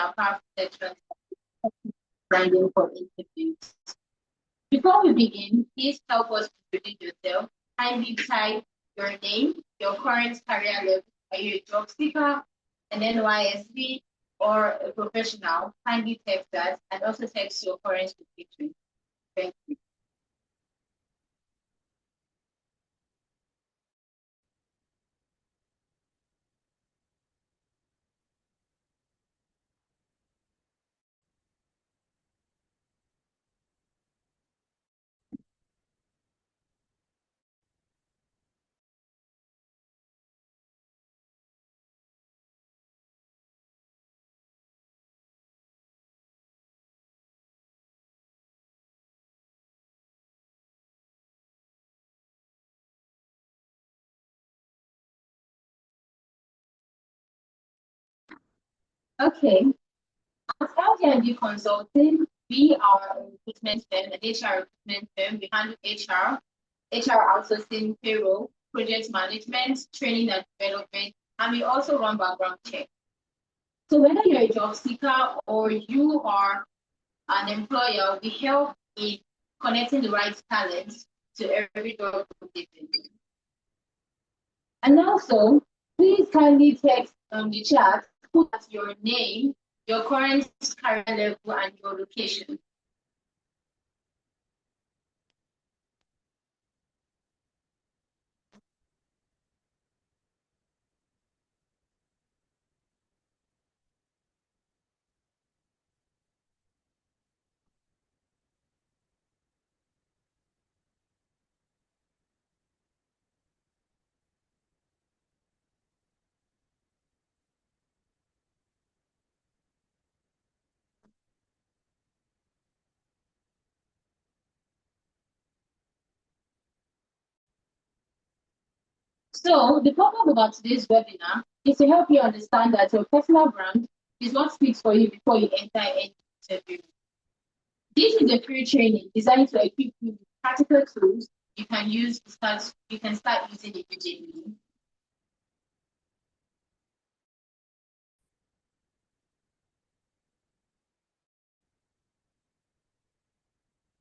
our powerful section, branding for interviews. Before we begin, please help us introduce yourself. Kindly type your name, your current career level. Are you a job seeker, an NYSB, or a professional? Kindly text that and also text your current location. Thank you. Okay. At LD&D Consulting, we are a recruitment firm, an HR recruitment firm. We handle HR outsourcing, payroll, project management, training and development, and we also run background checks. So whether you're a job seeker or you are an employer, we help in connecting the right talent to every job position. And also, please kindly text the chat, put your name, your current career level, and your location. So the purpose about today's webinar is to help you understand that your personal brand is what speaks for you before you enter any interview. This is a free training designed to equip you with practical tools you can use to start using immediately.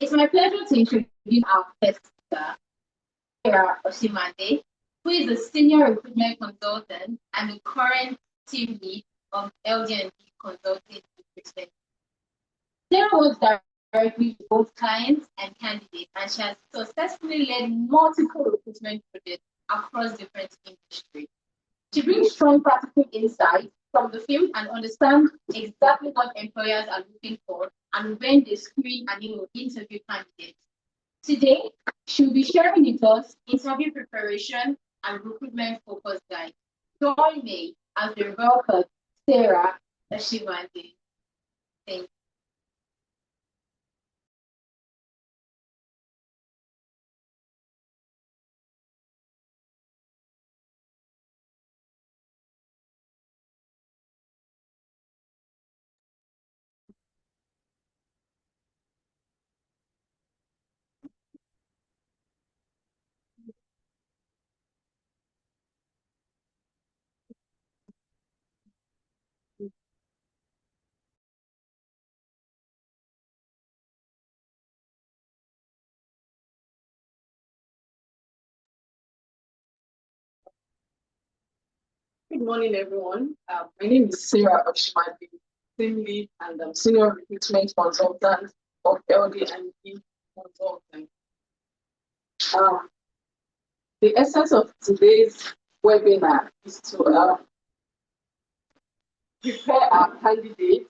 It's my pleasure to introduce our first speaker, Sarah Oshimade, who is a senior recruitment consultant and the current team lead of LD&D Consulting Recruitment. Sarah works directly with both clients and candidates, and she has successfully led multiple recruitment projects across different industries. She brings strong practical insights from the field and understands exactly what employers are looking for and when they screen and interview candidates. Today, she'll be sharing with us interview preparation and recruitment focus guide. Join me as we welcome Sarah Ashimande. Thank you. Good morning, everyone. My name is Sarah Oshimade, team lead and senior recruitment consultant of LD&D Consulting. The essence of today's webinar is to prepare our candidates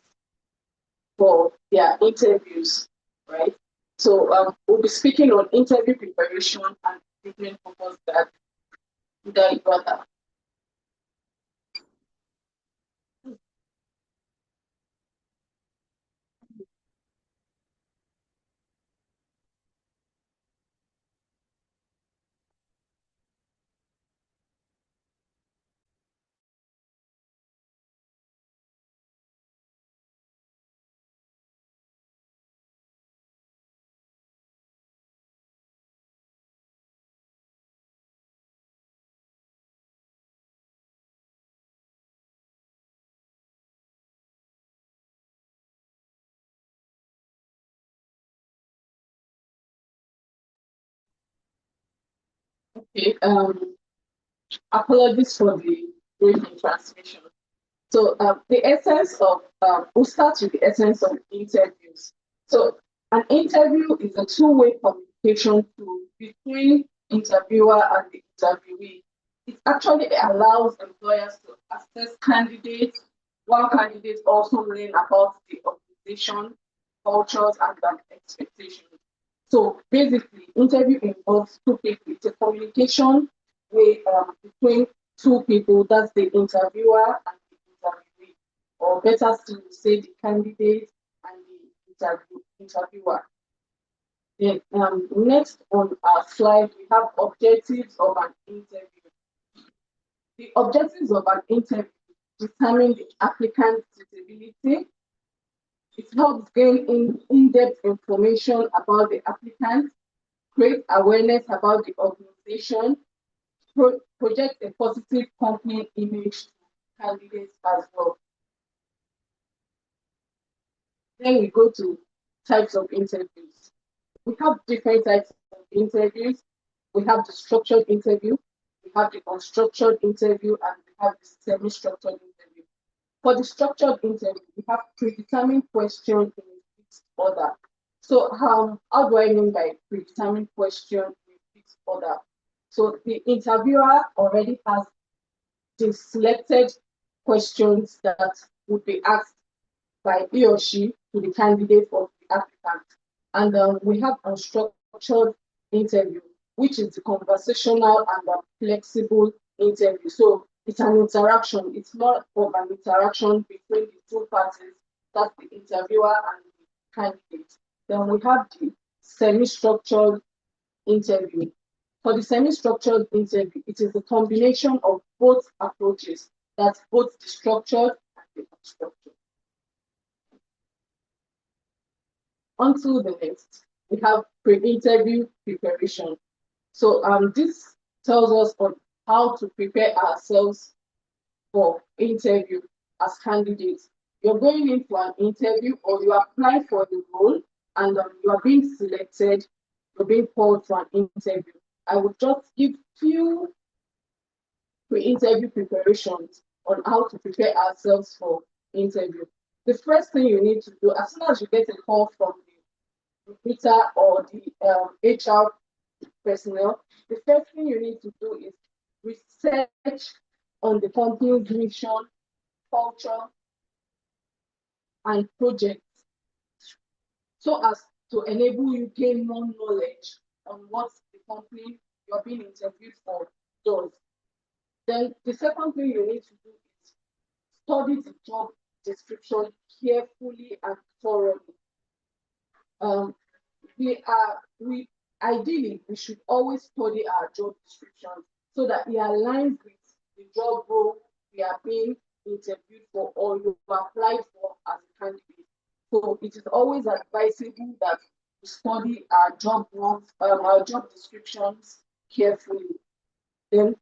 for their interviews, right? So we'll be speaking on interview preparation and recruitment focus that Okay. Apologies for the brief transmission. So the essence of we'll start with the essence of interviews. So an interview is a two-way communication tool between interviewer and the interviewee. It actually allows employers to assess candidates, while candidates also learn about the organization, cultures, and expectations. So basically, interview involves two people. It's a communication way between two people. That's the interviewer and the interviewee, or better still, say the candidate and the interviewer. Then next on our slide, we have objectives of an interview. The objectives of an interview determine the applicant's suitability. It helps gain in-depth information about the applicant, create awareness about the organization, project a positive company image to candidates as well. Then we go to types of interviews. We have different types of interviews. We have the structured interview, we have the unstructured interview, and we have the semi-structured interview. For the structured interview, we have predetermined questions in a fixed order. So how do I mean by predetermined question in fixed order? So the interviewer already has the selected questions that would be asked by he or she to the candidate or the applicant. And we have unstructured interview, which is the conversational and flexible interview. So it's an interaction. It's more of an interaction between the two parties, that's the interviewer and the candidate. Then we have the semi-structured interview. For the semi-structured interview, it is a combination of both approaches. That's both the structured and the unstructured. On to the next, we have pre-interview preparation. So this tells us on how to prepare ourselves for interview as candidates. You're going in for an interview or you apply for the role and you are being selected, you're being called for an interview. I will just give few pre-interview preparations on how to prepare ourselves for interview. The first thing you need to do, as soon as you get a call from the recruiter or the HR personnel, the first thing you need to do is research on the company's mission, culture, and projects, so as to enable you gain more knowledge on what the company you're being interviewed for does. Then the second thing you need to do is study the job description carefully and thoroughly. We ideally we should always study our job description so that it aligns with the job role we are being interviewed for or you applied for as a candidate. So it is always advisable that we study our job roles, our job descriptions carefully. Then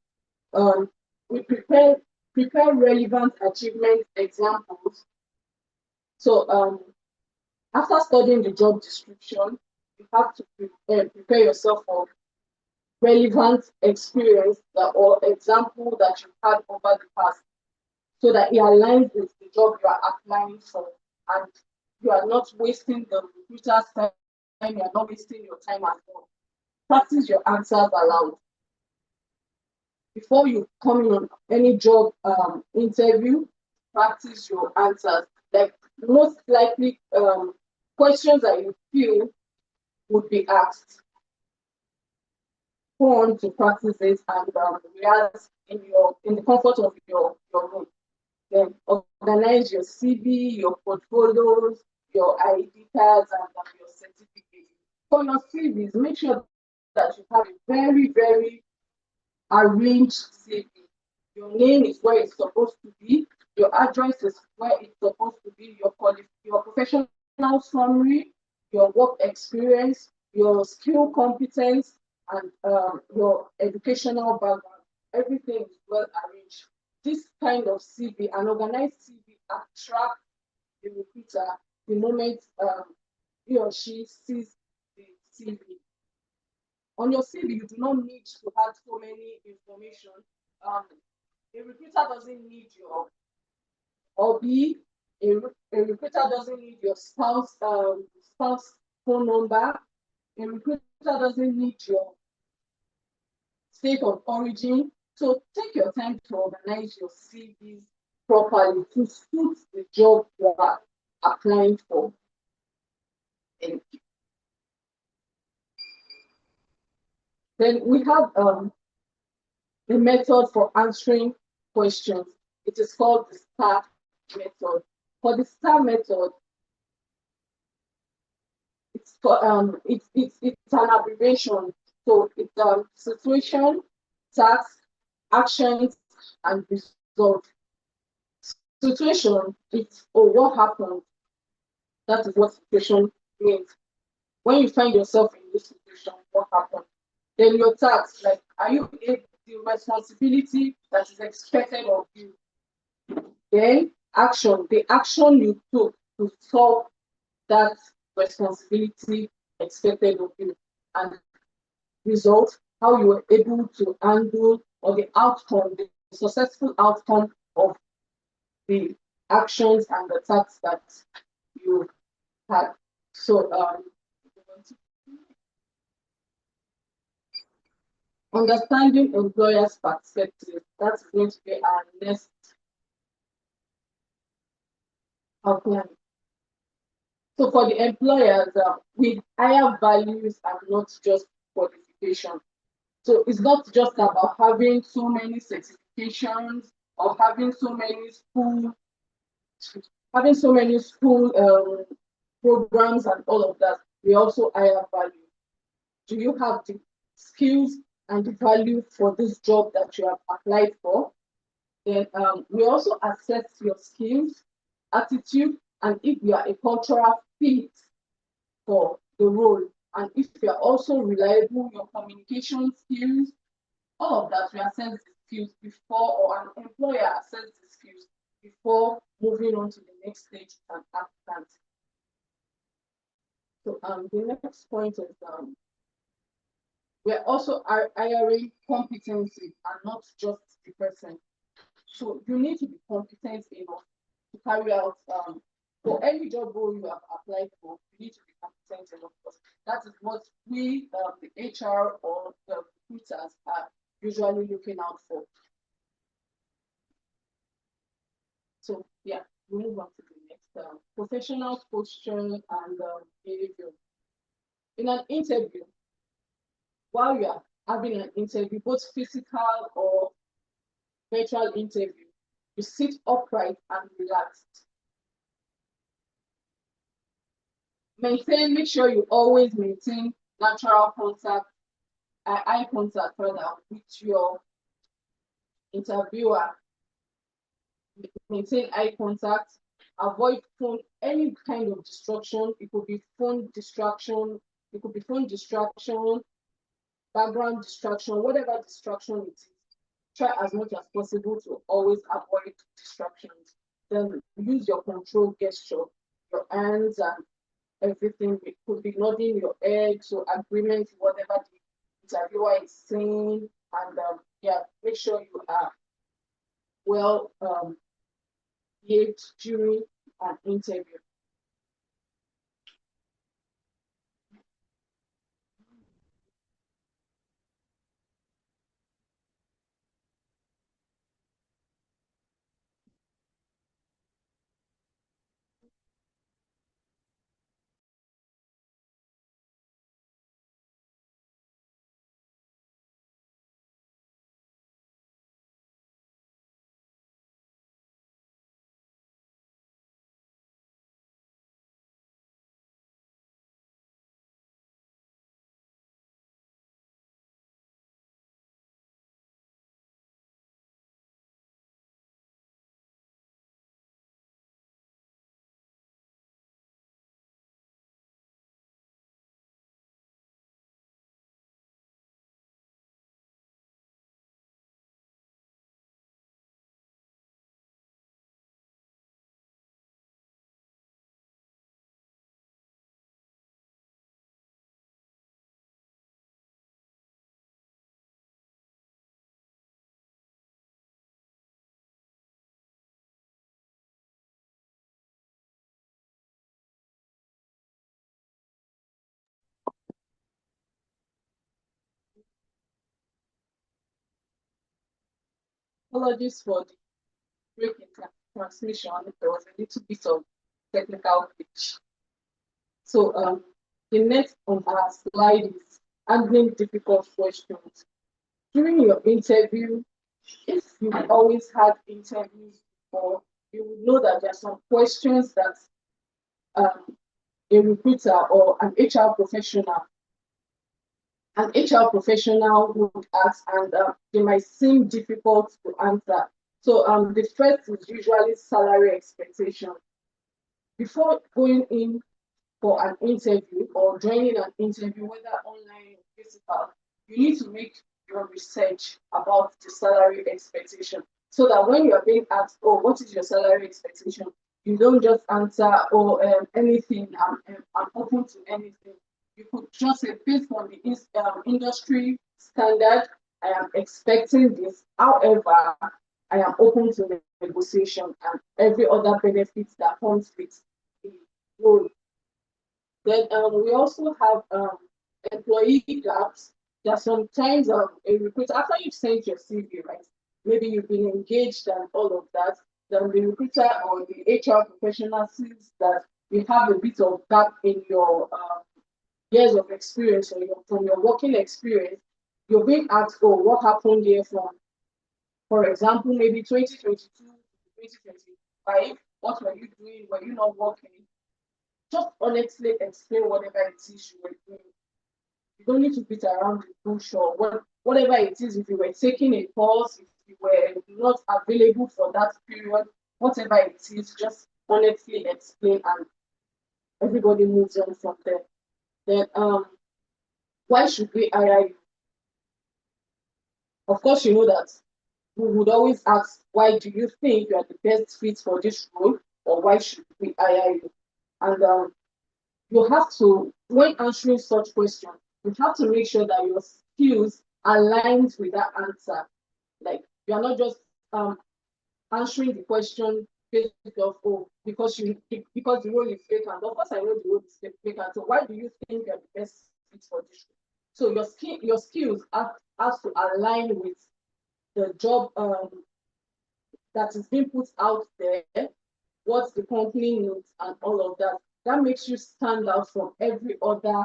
we prepare relevant achievement examples. So after studying the job description, you have to prepare yourself for relevant experience or example that you've had over the past so that it aligns with the job you are applying for and you are not wasting the recruiter's time, you are not wasting your time as well. Practice your answers aloud. Before you come in on any job interview, practice your answers. Like most likely questions that you feel would be asked. Go on to practice it and rehearse in the comfort of your room. Then organize your CV, your portfolios, your ID cards, and your certificates. For your CVs, make sure that you have a very, very arranged CV. Your name is where it's supposed to be. Your address is where it's supposed to be. Your professional summary, your work experience, your skill competence, and your educational background. Everything is well arranged. This kind of CV, an organized CV, attracts the recruiter the moment he or she sees the CV. on your CV, you do not need to add so many information. A recruiter doesn't need your hobby. A recruiter doesn't need your spouse phone number. A recruiter doesn't need your state of origin. So take your time to organize your CVs properly to suit the job you are applying for. And then we have a method for answering questions. It is called the STAR method. For the STAR method, it's an abbreviation. So it's situation, task, actions, and result. Situation, it's what happened. That is what situation means. When you find yourself in this situation, what happened? Then your task, like, are you able the responsibility that is expected of you? Then action, the action you took to solve that responsibility expected of you, and result, how you were able to handle or the outcome, the successful outcome of the actions and the tasks that you had. So understanding employers' perspective, that's going to be our next outline. So for the employers, we hire values and not just qualification. So it's not just about having so many certifications or having so many school programs and all of that. We also hire value. Do you have the skills and the value for this job that you have applied for? Then we also assess your skills, attitude, and if you are a cultural fit for the role, and if you are also reliable, your communication skills, all of that, we assess the skills before, or an employer assess the skills before moving on to the next stage and applicant. So the next point is we're also hiring competency and not just the person. So you need to be competent enough to carry out for any job role you have applied for. You need to be competent enough. That is what we, the HR or the recruiters, are usually looking out for. So yeah, we move on to the next professional posture and behavior. In an interview, while you are having an interview, both physical or virtual interview, you sit upright and relaxed. Make sure you always maintain natural contact, eye contact rather, with your interviewer. Maintain eye contact, avoid any kind of distraction. It could be phone distraction, background distraction, whatever distraction it is. Try as much as possible to always avoid distractions. Then use your control gesture, your hands and everything. It could be nodding your head, so agreement, whatever the interviewer is saying, and yeah, make sure you are well behaved during an interview. Apologies for the break in transmission. There was a little bit of technical glitch. So the next on our slide is handling difficult questions. During your interview, if you've always had interviews before, you will know that there are some questions that um, a recruiter or an HR professional would ask, and they might seem difficult to answer. So the first is usually salary expectation. Before going in for an interview or joining an interview, whether online or physical, you need to make your research about the salary expectation so that when you're being asked, oh, what is your salary expectation? You don't just answer, oh, anything, I'm open to anything. You could just say, based on the industry standard, I am expecting this. However, I am open to negotiation and every other benefits that comes with the role. Then we also have employee gaps. There are sometimes a recruiter, after you've sent your CV, right? Maybe you've been engaged and all of that. Then the recruiter or the HR professional sees that you have a bit of gap in your years of experience or from your working experience. You're being asked, oh, what happened here from, for example, maybe 2022 to 2025? What were you doing? Were you not working? Just honestly explain whatever it is you were doing. You don't need to beat around the bush or whatever it is. If you were taking a course, if you were not available for that period, whatever it is, just honestly explain and everybody moves on from there. Then why should we hire you? Of course, you know that we would always ask, why do you think you are the best fit for this role, or why should we hire you? And you have to, when answering such questions, you have to make sure that your skills aligns with that answer. Like you're not just answering the question based off, oh, because the role is vacant. Of course, I know the role is vacant. So why do you think you're the best fit for this role? So your skills have to align with the job that is being put out there, what the company needs, and all of that. That makes you stand out from every other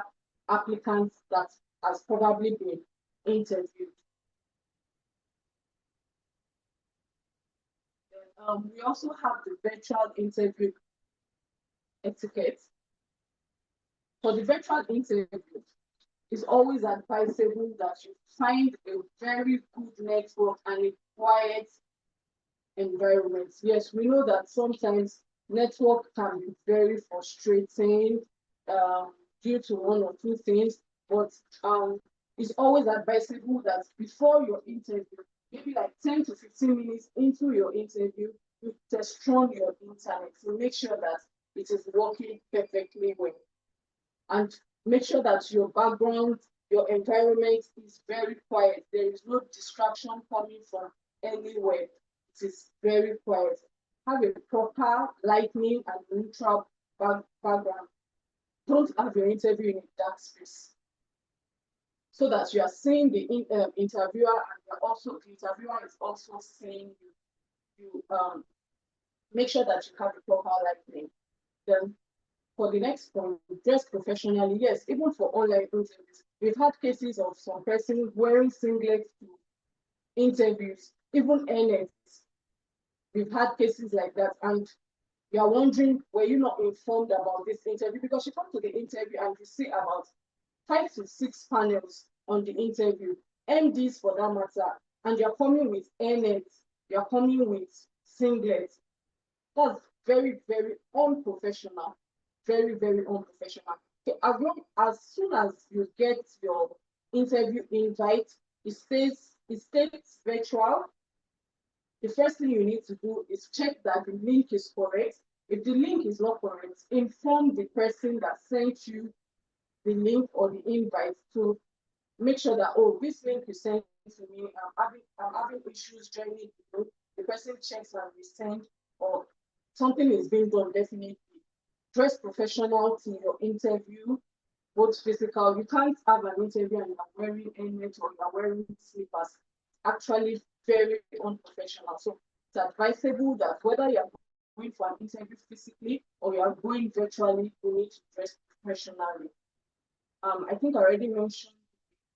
applicant that has probably been interviewed. We also have the virtual interview etiquette. For the virtual interview, it's always advisable that you find a very good network and a quiet environment. Yes, we know that sometimes network can be very frustrating due to one or two things, but it's always advisable that before your interview, maybe like 10 to 15 minutes into your interview, you test run your internet to make sure that it is working perfectly well. And make sure that your background, your environment is very quiet. There is no distraction coming from anywhere. It is very quiet. Have a proper lighting and neutral background. Don't have your interview in a dark space so that you are seeing the interviewer and the interviewer is also seeing you. You make sure that you have a proper lighting. Then for the next point, dress professionally. Yes, even for online interviews, we've had cases of some person wearing singlets to interviews, even NS. We've had cases like that, and you are wondering, were you not informed about this interview? Because you come to the interview and you see about 5 to 6 panels on the interview, MDs for that matter, and you're coming with NS, you're coming with singlets. That's very, very unprofessional. Very, very unprofessional. So as soon as you get your interview invite, it states virtual. The first thing you need to do is check that the link is correct. If the link is not correct, inform the person that sent you the link or the invite to make sure that, oh, this link you sent to me, I'm having issues joining the group. The person checks and resend, or something is being done definitely. Dress professional to your interview, both physical. You can't have an interview and you're wearing helmet or you're wearing slippers. Actually very unprofessional. So it's advisable that whether you're going for an interview physically or you're going virtually, you need to dress professionally. I think I already mentioned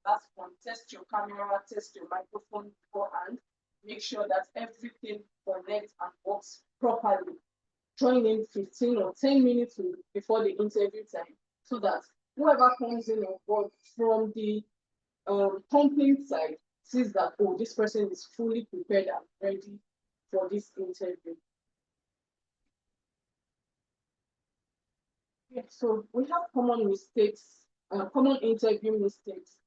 last one, test your camera, test your microphone beforehand, make sure that everything connects and works properly. Join in 15 or 10 minutes before the interview time so that whoever comes in on board from the company side sees that, oh, this person is fully prepared and ready for this interview. Yeah, so we have common mistakes, common interview mistakes.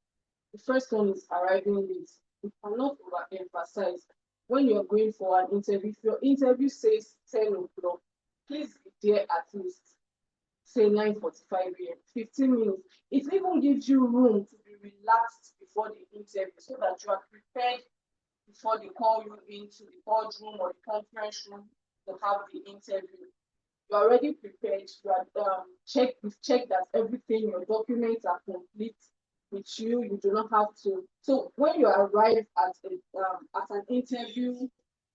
The first one is arriving late. We cannot overemphasize when you're going for an interview. If your interview says 10 o'clock, please be there at least say 9:45 a.m., 15 minutes. It even gives you room to be relaxed before the interview so that you are prepared before they call you into the boardroom or the conference room to have the interview. You're already prepared. You are you've checked that everything, your documents are complete with you. You do not have to. So when you arrive at an interview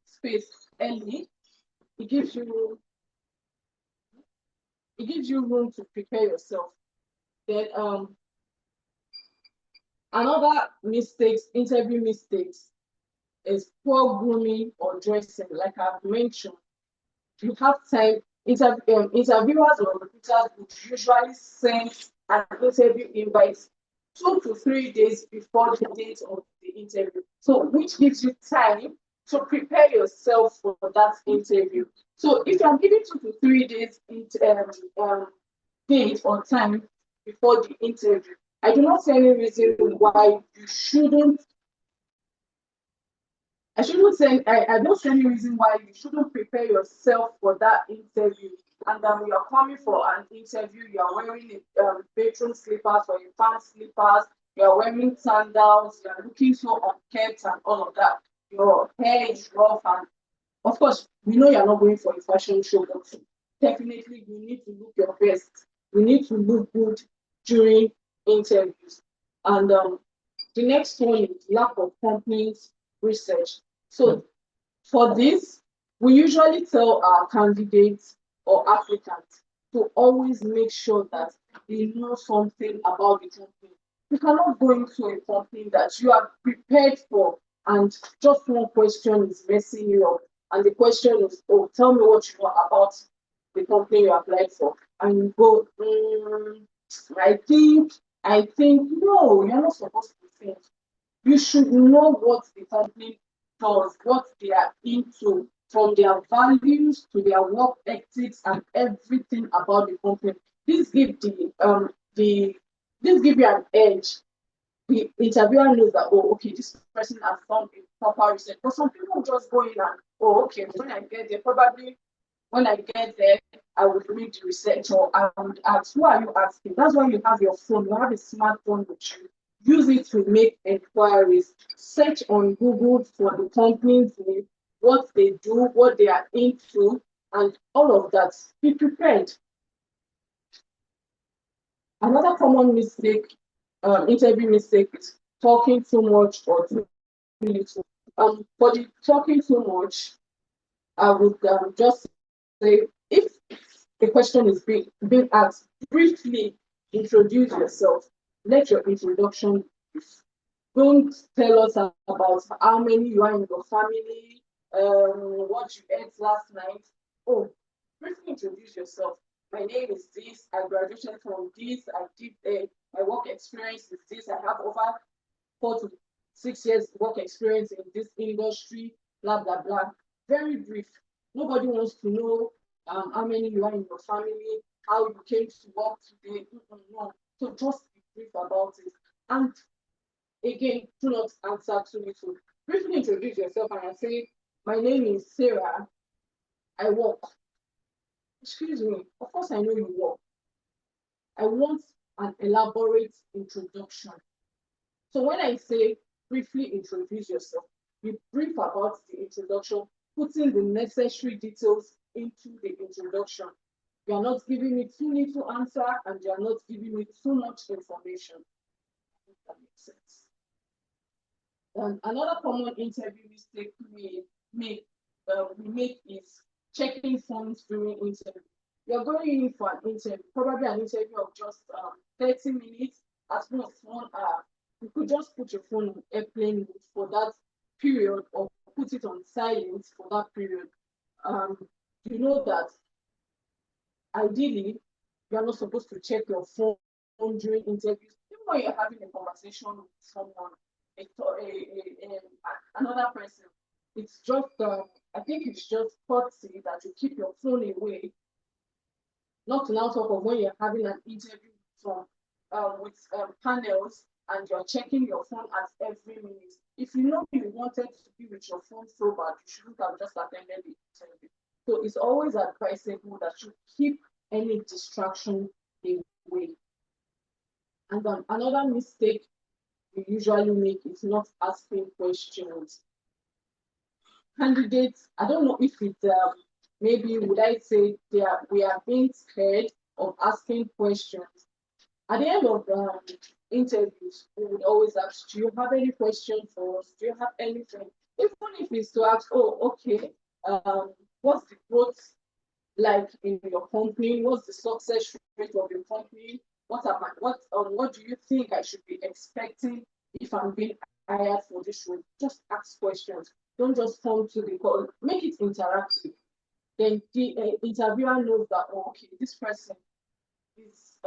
space early, it gives you room to prepare yourself. Then another interview mistakes, is poor grooming or dressing. Like I've mentioned, you have time. Interviewers or recruiters would usually send an interview invite 2 to 3 days before the date of the interview. So, which gives you time to prepare yourself for that interview. So, if you're given 2 to 3 days date or time before the interview, I do not see any reason why you shouldn't. I don't see any reason why you shouldn't prepare yourself for that interview. And then you are coming for an interview, you are wearing bedroom slippers or your pants slippers, you are wearing sandals, you are looking so unkempt and all of that. Your hair is rough, and of course, we know you're not going for a fashion show, but definitely you need to look your best. You need to look good during interviews. And the next one is lack of companies research. So for this, we usually tell our candidates or applicants to always make sure that they know something about the company. You cannot go into a company that you are prepared for and just one question is messing you up. And the question is, oh, tell me what you know about the company you applied for. And you go, I think, no, you're not supposed to think. You should know what the company does, what they are into, from their values to their work ethics and everything about the company. This give this give you an edge. The interviewer knows that, oh, okay, this person has done a proper research. But some people just go in and, oh, okay, when I get there, I would read the research or I would ask, who are you asking? That's why you have your phone, you have a smartphone with you. Use it to make inquiries. Search on Google for the company's name, what they do, what they are into, and all of that. Be prepared. Another common mistake, interview mistake, is talking too much or too little. For the talking too much, I would just say, if the question is being asked, briefly introduce yourself. Let your introduction be brief. Don't tell us about how many you are in your family, what you ate last night. Oh, briefly introduce yourself. My name is this. I graduated from this. I did my work experience is this. I have over 4 to 6 years work experience in this industry. Blah blah blah. Very brief. Nobody wants to know how many you are in your family, how you came to work today. No. So just be brief about it. And again, do not answer too little. Briefly introduce yourself and I say, my name is Sarah. I work. Excuse me. Of course, I know you work. I want an elaborate introduction. So when I say briefly introduce yourself, be brief about the introduction, putting the necessary details into the introduction. You are not giving me too little answer and you are not giving me too much information. I think that makes sense. Another common interview mistake we make is checking phones during interview. You're going in for an interview, probably an interview of just 30 minutes, at most 1 hour. You could just put your phone on airplane mode for that period, or put it on silent for that period. Um, you know that ideally you're not supposed to check your phone during interviews, even when you're having a conversation with someone, another person. It's just, I think it's just courtesy that you keep your phone away, not to now talk of when you're having an interview with panels and you're checking your phone at every minute. If you know you wanted to be with your phone so bad, you shouldn't have just attended the interview. So it's always advisable that you keep any distraction away. And then another mistake we usually make is not asking questions. Candidates, I don't know if it's maybe would I say we are being scared of asking questions. At the end of interviews, we would always ask, do you have any questions for us? Do you have anything? Even if it's to ask, oh, okay, what's the growth like in your company? What's the success rate of your company? What do you think I should be expecting if I'm being hired for this role? Just ask questions. Don't just come to the call. Make it interactive. Then the interviewer knows that, oh, okay, this person is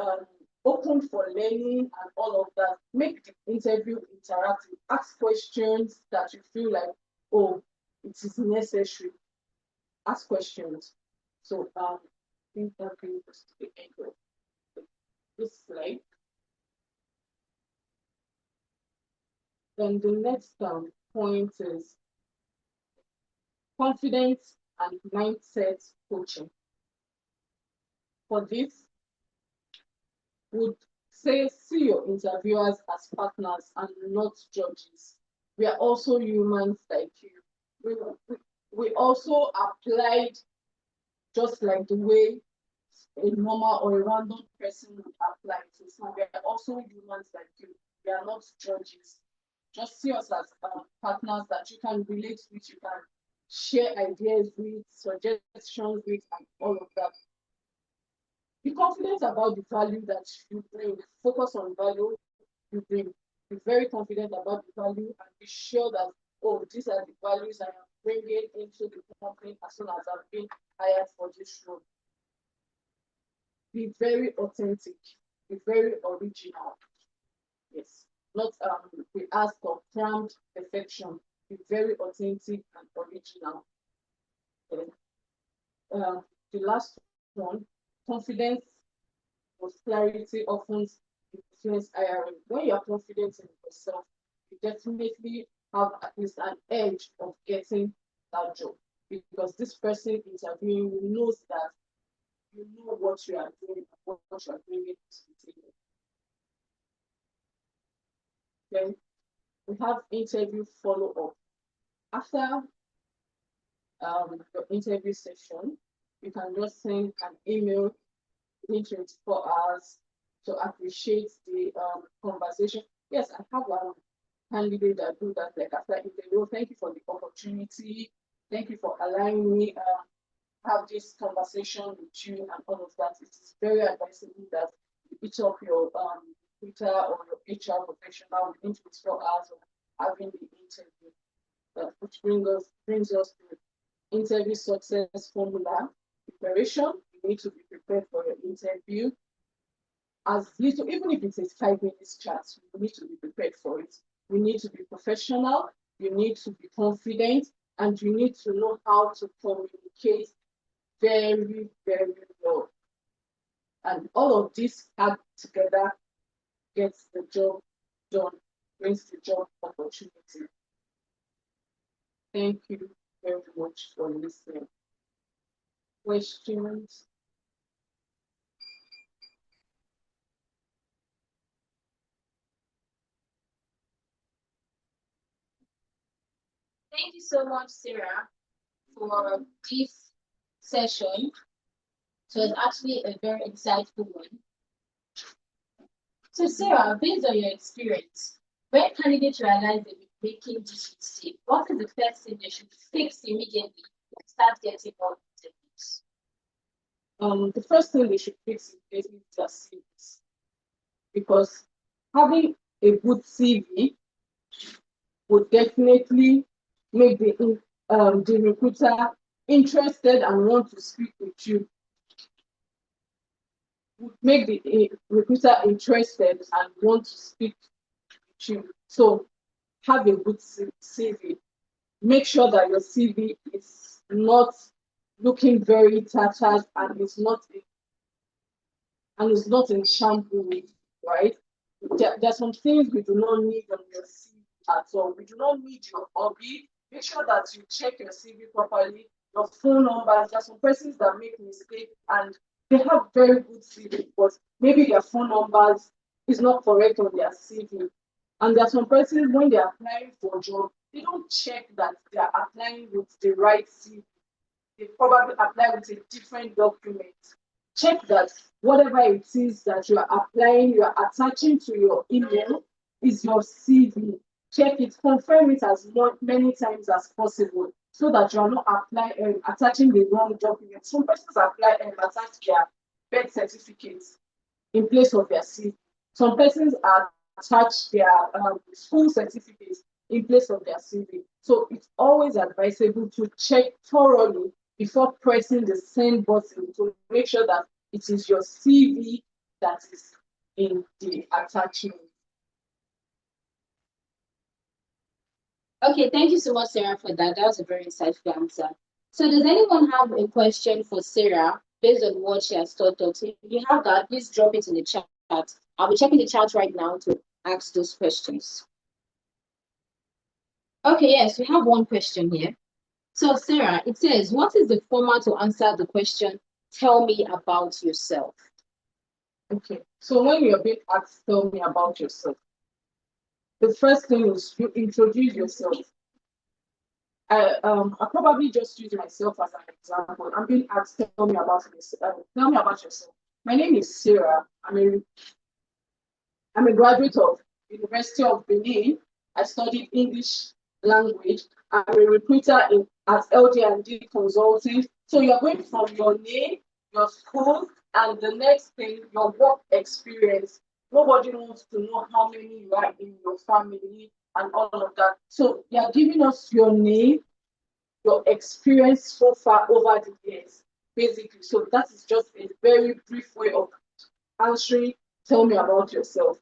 open for learning and all of that. Make the interview interactive. Ask questions that you feel like, oh, it is necessary. Ask questions. So I think that brings us to the end of this slide. Then the next point is confidence and mindset coaching. For this, would say see your interviewers as partners and not judges. We are also humans like you. We also applied just like the way a normal or a random person would apply to. So we are also humans like you. We are not judges. Just see us as partners that you can relate with, you can share ideas with, suggestions with, and all of that. Be confident about the value that you bring. Focus on value you bring. Be very confident about the value and be sure that, oh, these are the values I am bringing into the company as soon as I've been hired for this role. Be very authentic. Be very original. Yes. Not we ask for cramped perfection. Be very authentic and original. The last one, confidence with clarity often influence hiring. When you're confident in yourself, you definitely have at least an edge of getting that job, because this person interviewing you knows that you know what you are doing, what you are bringing to the table. Then we have interview follow-up. After the interview session, you can just send an email within 24 hours to appreciate the conversation. Yes, I have a candidate that do that, like after interview. Thank you for the opportunity. Thank you for allowing me have this conversation with you and all of that. It is very advisable that you each of your recruiter or your HR professional within 24 hours of having the interview, which brings us to interview success formula preparation. You need to be prepared for your interview. As little, even if it's a 5 minute chat, you need to be prepared for it. You need to be professional, you need to be confident, and you need to know how to communicate very, very well. And all of this add together gets the job done, brings the job opportunity. Thank you very much for listening. Questions? Thank you so much, Sarah, for this session. So it's actually a very insightful one. So Sarah, based on your experience, when candidates realize they making this mistake, what is the first thing they should fix immediately to start getting more interviews? The first thing they should fix is their CVs, because having a good CV would definitely make the recruiter interested and want to speak with you. Would make the recruiter interested and want to speak with you. So have a good CV. Make sure that your CV is not looking very tattered and is not in shampoo, right? There are some things we do not need on your CV at all. We do not need your hobby. Make sure that you check your CV properly, your phone numbers. There are some persons that make mistakes and they have very good CV, but maybe their phone numbers is not correct on their CV. And there are some persons when they're applying for a job, they don't check that they are applying with the right CV. They probably apply with a different document. Check that whatever it is that you are applying, you are attaching to your email is your CV. Check it, confirm it as many times as possible so that you are not attaching the wrong document. Some persons apply and attach their birth certificates in place of their CV. Some persons attach their school certificates in place of their CV. So it's always advisable to check thoroughly before pressing the send button to make sure that it is your CV that is in the attachment. Okay, thank you so much, Sarah, for that. That was a very insightful answer. So does anyone have a question for Sarah based on what she has taught us? If you have that, please drop it in the chat. I'll be checking the chat right now to ask those questions. Okay, yes, we have one question here. So Sarah, it says, what is the format to answer the question, tell me about yourself? Okay, so when you're being asked, tell me about yourself, the first thing is you introduce yourself. I probably just use myself as an example. I'm being asked, tell me about this. Tell me about yourself. My name is Sarah. I'm a graduate of University of Benin. I studied English language. I'm a recruiter at LD&D Consulting. So you're going from your name, your school, and the next thing, your work experience. Nobody wants to know how many you are in your family and all of that. So you're giving us your name, your experience so far over the years, basically. So that is just a very brief way of answering, tell me about yourself.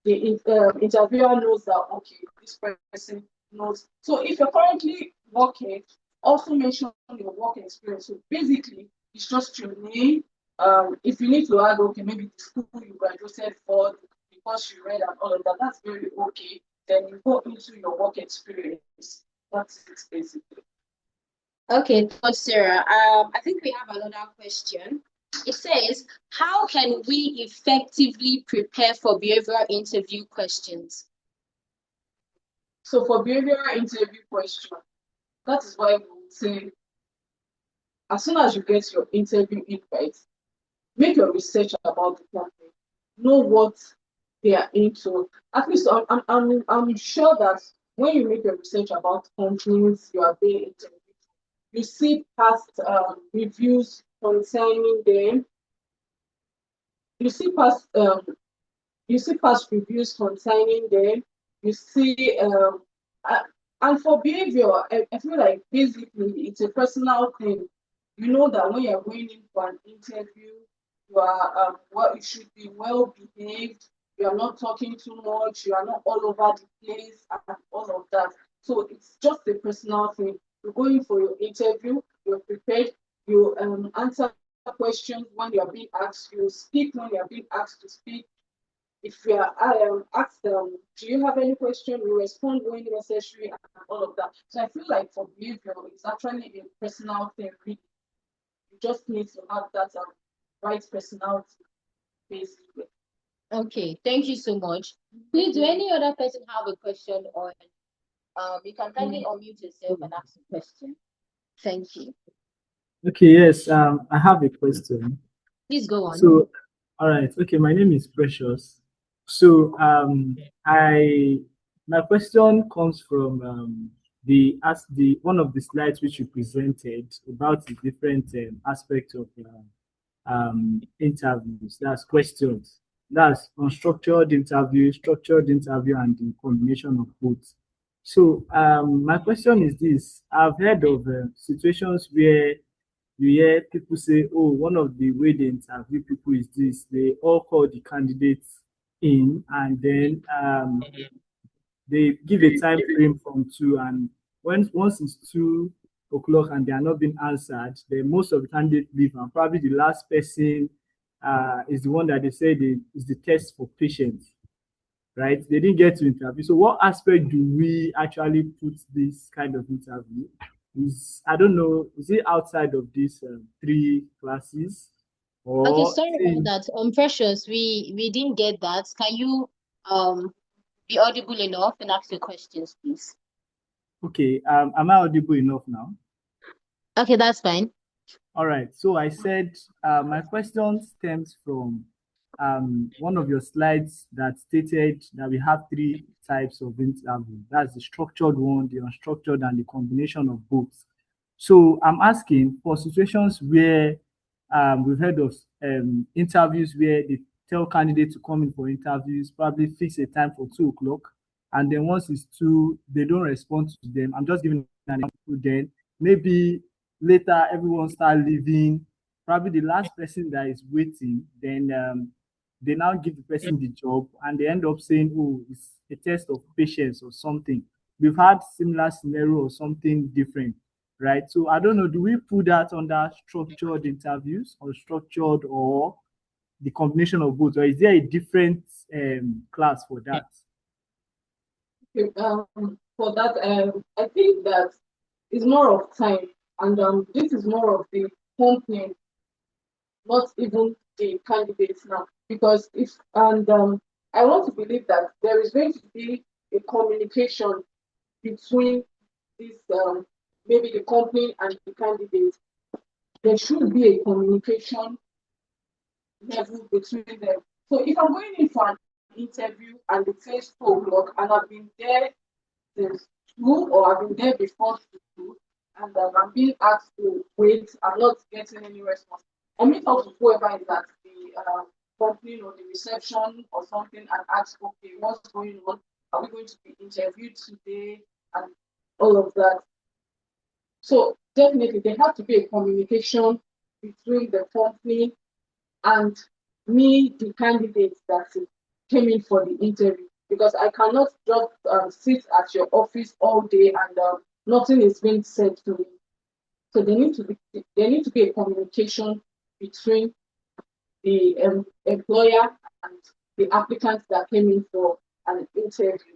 The interviewer knows that, okay, this person knows. So if you're currently working, also mention your work experience. So basically, it's just your name. If you need to add, okay, maybe the school you graduated for, the course you read and all of that, that's very okay. Then you go into your work experience. That's it, basically. Okay, thanks, Sarah. I think we have another question. It says, how can we effectively prepare for behavioral interview questions? So for behavioral interview question, that is why we would say, as soon as you get your interview invite, make your research about the company, know what they are into. At least I'm sure that when you make your research about companies you are being interviewed, you see past reviews concerning them. You see past reviews concerning them. You see, and for behavior, I feel like basically it's a personal thing. You know that when you're going in for an interview, you are you should be well behaved. You are not talking too much. You are not all over the place and all of that. So it's just a personal thing. You're going for your interview. You're prepared. You answer questions when you are being asked. You speak when you are being asked to speak. If you are asked do you have any question, you respond when necessary and all of that. So I feel like for behavior, it's actually a personal thing. Really. You just need to have that right personality, basically. Okay, thank you so much. Please, do any other person have a question, or you can kindly unmute yourself and ask a question? Thank you. Okay, yes, I have a question. Please go on. So, all right, okay, my name is Precious. So, I My question comes from the one of the slides which you presented about the different aspects of interviews. That's questions. That's unstructured interview, structured interview, and the combination of both. So my question is this: I've heard of situations where you hear people say, "Oh, one of the way they interview people is this: they all call the candidates in, and then they give a time frame from two, and once it's 2 o'clock and they are not being answered, then most of the candidates leave, and probably the last person is the one that they say is the test for patience, right? They didn't get to interview. So, what aspect do we actually put this kind of interview? Is I don't know, is it outside of these 3 classes Okay, or sorry about that. Precious, we didn't get that. Can you be audible enough and ask your questions, please? okay? Am I audible enough now? Okay, that's fine. All right. So I said my question stems from one of your slides that stated that we have 3 types of interview. That's the structured one, the unstructured, and the combination of both. So I'm asking for situations where we've heard of interviews where they tell candidates to come in for interviews, probably fix a time for 2 o'clock, and then once it's two, they don't respond to them. I'm just giving an example. Then maybe later everyone start leaving. Probably the last person that is waiting, then they now give the person the job, and they end up saying, "Oh, it's a test of patience or something." We've had similar scenario or something different, right? So I don't know, do we put that under structured interviews or structured or the combination of both, or is there a different class for that? Okay, for that, I think that it's more of time, and this is more of the company, not even the candidates now. Because if and I want to believe that there is going to be a communication between this maybe the company and the candidate. There should be a communication level between them. So if I'm going in for an interview and it says 2 o'clock and I've been there since 2 or I've been there before 2 and I'm being asked to wait, I'm not getting any response. I meet up with whoever is at the company or the reception or something and ask, okay, what's going on? Are we going to be interviewed today? And all of that. So definitely there has to be a communication between the company and me, the candidate that came in for the interview, because I cannot just sit at your office all day and nothing is being said to me. So there need to be a communication between the employer and the applicants that came in for an interview.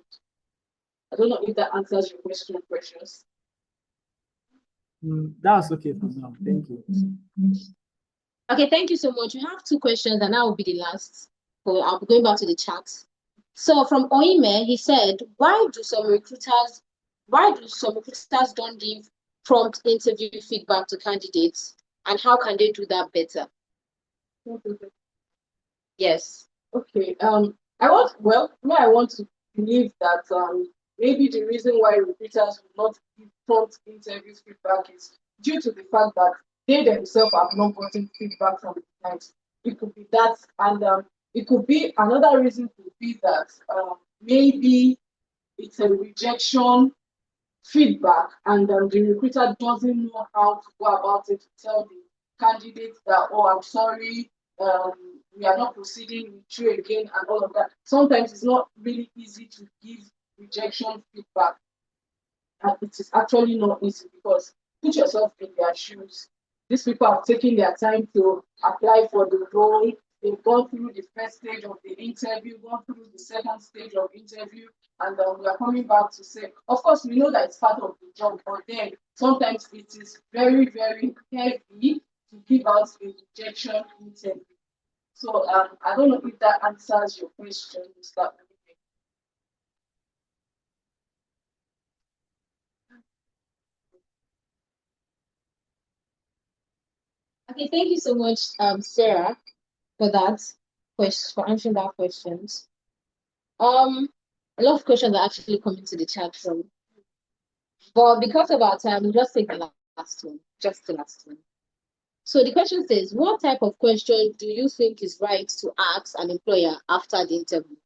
I don't know if that answers your question, Precious. That's okay for now. Thank you. Okay, thank you so much. We have 2 questions, and that will be the last. So I'll be going back to the chat. So from Oime, he said, why do some recruiters don't give prompt interview feedback to candidates, and how can they do that better? Yes. Okay. I want to believe that maybe the reason why recruiters will not give prompt interview feedback is due to the fact that they themselves have not gotten feedback from the clients. It could be that, and it could be another reason could be that maybe it's a rejection feedback, and the recruiter doesn't know how to go about it to tell the candidate that, oh, I'm sorry, we are not proceeding with you again, and all of that. Sometimes it's not really easy to give rejection feedback, and it is actually not easy because put yourself in their shoes. These people have taken their time to apply for the role. They've gone through the first stage of the interview, gone through the second stage of interview, and we are coming back to say, of course, we know that it's part of the job, but then sometimes it is very, very heavy to give out a rejection interview. So I don't know if that answers your question, Mr. Okay, thank you so much, Sarah, for that question, for answering that questions. A lot of questions are actually coming to the chat room. But because of our time, we'll just take the last one. Just the last one. So the question says, what type of question do you think is right to ask an employer after the interview?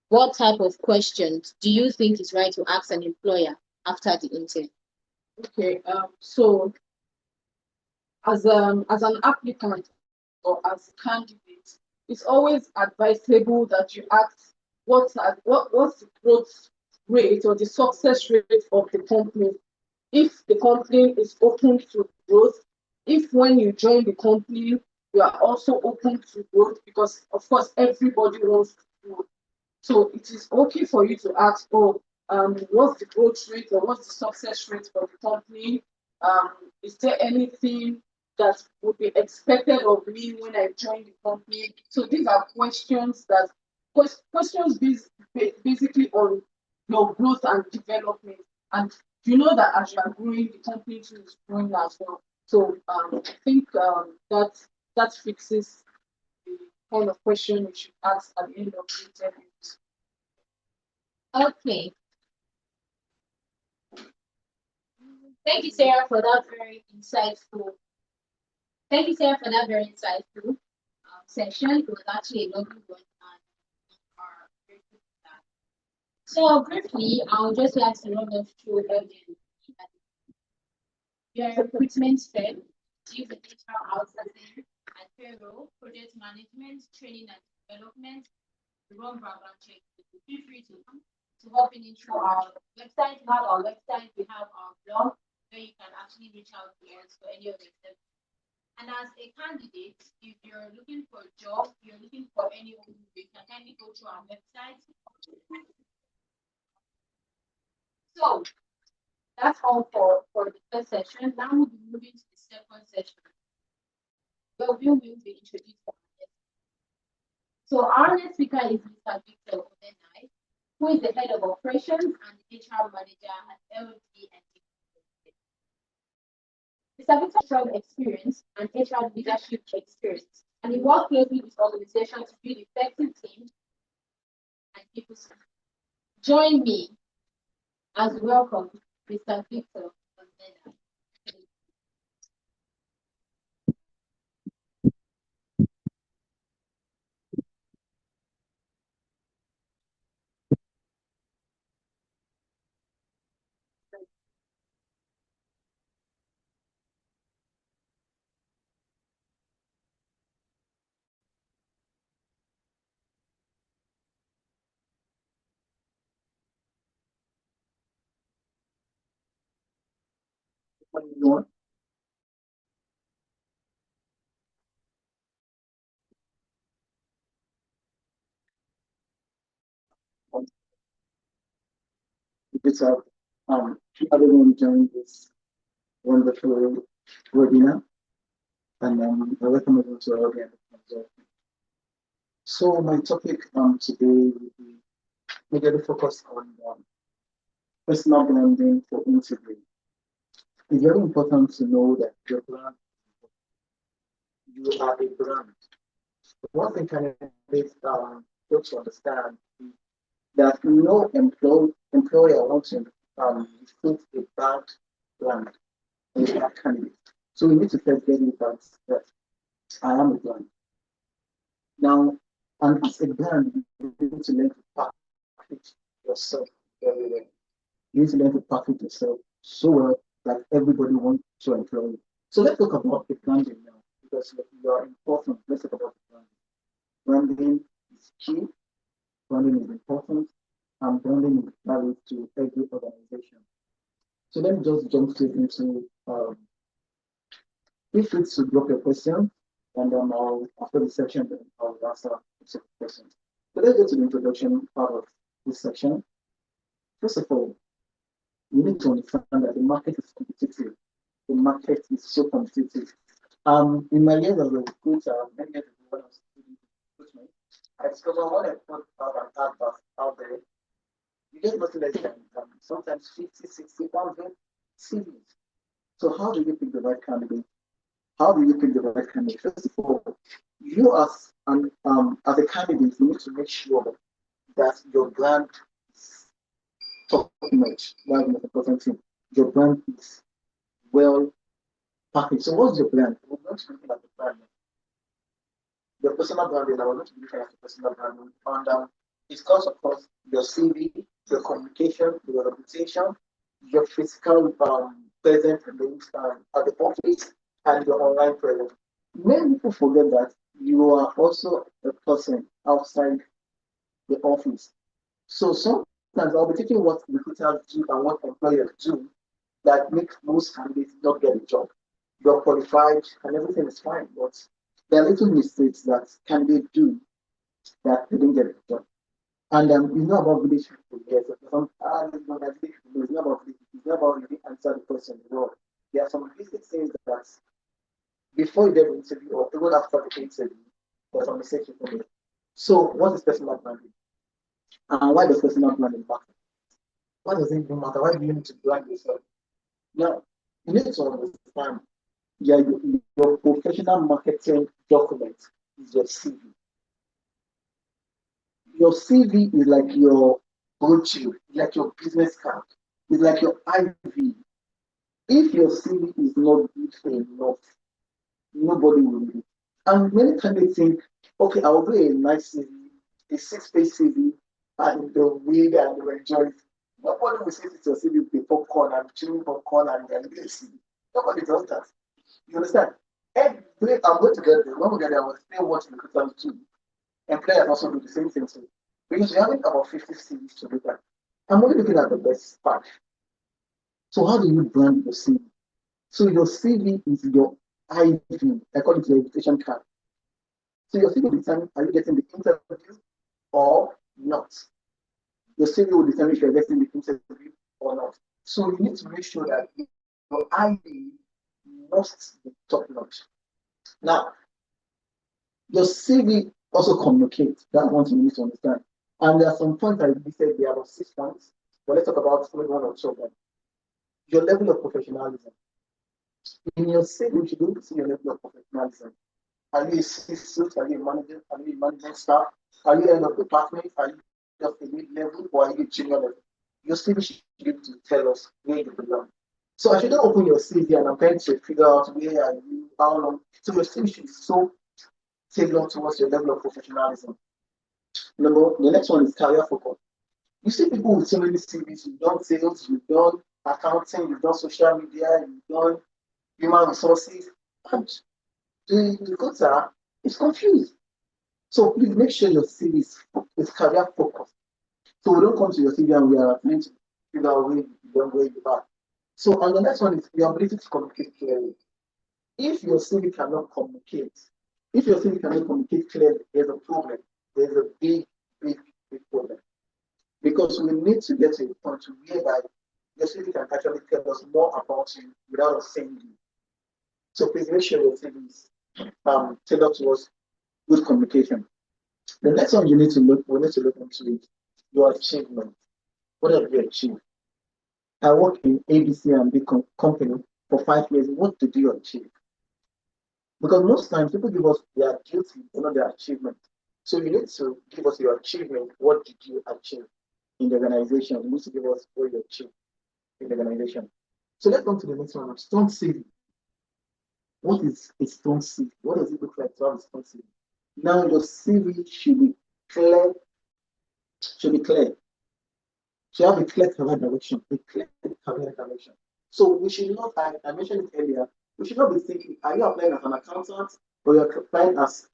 What type of questions do you think is right to ask an employer after the interview? Okay, so as an applicant or as a candidate, it's always advisable that you ask what's the growth rate or the success rate of the company. If the company is open to growth, if when you join the company, you are also open to growth, because of course everybody wants to grow. So it is okay for you to ask, what's the growth rate or what's the success rate for the company? Is there anything that would be expected of me when I join the company? So these are questions basically on your growth and development. And you know that as you are growing, the company too is growing as well. So I think that fixes the kind of question you should ask at the end of the interviews. Okay. Thank you, Sarah, for that very insightful. Thank you, Sarah, for that very insightful session. It was actually a lovely one. So briefly, I would just like to run us through again. We are a recruitment firm, deal with HR outsourcing and payroll, project management, training and development, run background checks. Feel free to hop in into our website. We have our website, we have our blog, where you can actually reach out to us for any of the steps. And as a candidate, if you're looking for a job, you're looking for any of them, you can kindly go to our website. So that's all for the first session. Now we'll be moving to the second session, where we will be introduced. So our next speaker is Mr. Victor Odenai, who is the head of operations and the HR manager at LD and Mr. Victor's strong experience and HR leadership experience, and he worked closely with organizations to build effective teams and people. Join me as we welcome Mr. Victor Odenai. Everyone. It's everyone join this wonderful webinar, and I welcome everyone to our audience. So my topic today will be majorly focused on personal branding for interview. It's very important to know that your brand, you are a brand. One thing candidates fail to understand is that no employer wants to recruit a bad brand or a bad candidate. So we need to first get it that I am a brand. Now, and as a brand, you need to learn to package yourself very well. You need to learn to package yourself so well that everybody wants to employ you. So let's talk about the branding now, because you are important. Let's talk about the branding. Branding is key. Branding is important, and branding is valid to every organization. So let me just jump straight into. Feel free to drop your question, and then after the section, then I'll answer the questions. So let's go to the introduction part of this section. First of all, you need to understand that the market is competitive. The market is so competitive. In my years as a recruiter, many years ago when I was doing recruitment, I discovered when I put out an advert out there, you get nothing less than sometimes 50, 60, 100 CVs. So how do you pick the right candidate? How do you pick the right candidate? First of all, you as a candidate, you need to make sure that your brand is top notch. That's the most important thing. Your brand is well packaged. So what's your brand? We're not looking at the brand. Your personal branding, I was not looking at the personal branding. And it comes across your CV, your communication, your reputation, your physical presence at the office, and your online presence. Many people forget that you are also a person outside the office. So sometimes I'll be taking what recruiters do and what employers do that makes most candidates not get a job. You're qualified and everything is fine, but there are little mistakes that candidates do that they didn't get a job. And it's not about village people, yes. It's not about village people, it's not about village people, it's not about really answer the question. No. There are some basic things that before you get the interview or even after the interview, there's some mistakes you can make. So what is personal branding? And why does personal branding matter? Why does it even matter? Why do you need to brand yourself? Now, you need to understand your professional marketing document is your CV. Your CV is like your brochure, like your business card, it's like your IV. If your CV is not good enough, nobody will read it. And many times they think, okay, I'll do a nice CV, a 6-page CV, and they'll read and they'll enjoy it. Nobody will say it's your CV with popcorn and chewing popcorn and then read a CV. Nobody does that. You understand? Every I'm going to get there. When we get there, I will explain what recruiters do. Employers also do the same thing too. Because we're having about 50 CVs to look at. I'm only looking at the best part. So how do you brand your CV? So your CV is your IV, according to your invitation card. So your CV will determine are you getting the interview or not. Your CV will determine if you're getting the interview or not. So you need to make sure that your IV must be top notch. Now, your CV also communicates. That's one thing you need to understand. And there are some points I listed there, about 6 points. But let's talk about maybe one or two of them. Your level of professionalism. In your CV, you should be able to see your level of professionalism. Are you a C-suite? Are you a manager? Are you a management staff? Are you head of department? Are you just a mid-level or are you a junior level? Your CV should be able to tell us where you belong. So I shouldn't open your CV and I'm trying to figure out where are you, how long. So your CV should be so tailored towards your level of professionalism. The next one is career focus. You see people with so many CVs, you've done sales, you've done accounting, you've done social media, you've done human resources, and the recruiter is confused. So please make sure your CV is career focused. So we don't come to your CV and we are trying to figure out where you are. So and the next one is your ability to communicate clearly. If your CV cannot communicate, clearly, there's a problem. There's a big, big, big problem. Because we need to get to a point whereby your CV can actually tell us more about you without us saying you. So please make sure your CV is tailored towards good communication. The next one we need to look into is your achievement. What have you achieved? I worked in ABC and big company for 5 years. What did you achieve? Because most times people give us their duty, not their achievement. So you need to give us your achievement. What did you achieve in the organization? You need to give us what you achieved in the organization. So let's come to the next one. Strong CV. What is a strong CV? What does it look like to have a strong CV? Now your CV should be clear. Should have a clear career direction. So we should not, I mentioned it earlier, we should not be thinking, are you applying as an accountant or you're applying as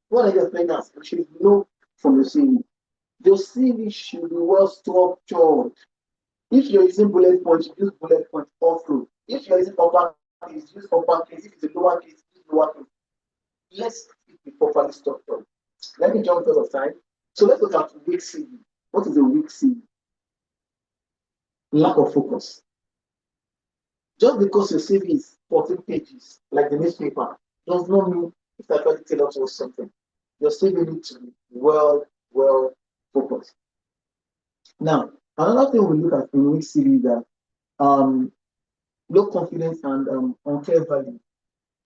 what are you applying as? You should know from your CV. Your CV should be well structured. If you're using bullet points, use bullet points all through. If you're using upper case, use upper case. If it's a lower case, use lower case. Let's be properly structured. Let me jump because of time. So let's look at weak CV. What is a weak CV? Lack of focus. Just because your CV is 14 pages, like the newspaper, does not mean it's actually tailored towards something. Your CV needs to be well focused. Now, another thing we look at in weak CV is that low confidence and unclear value.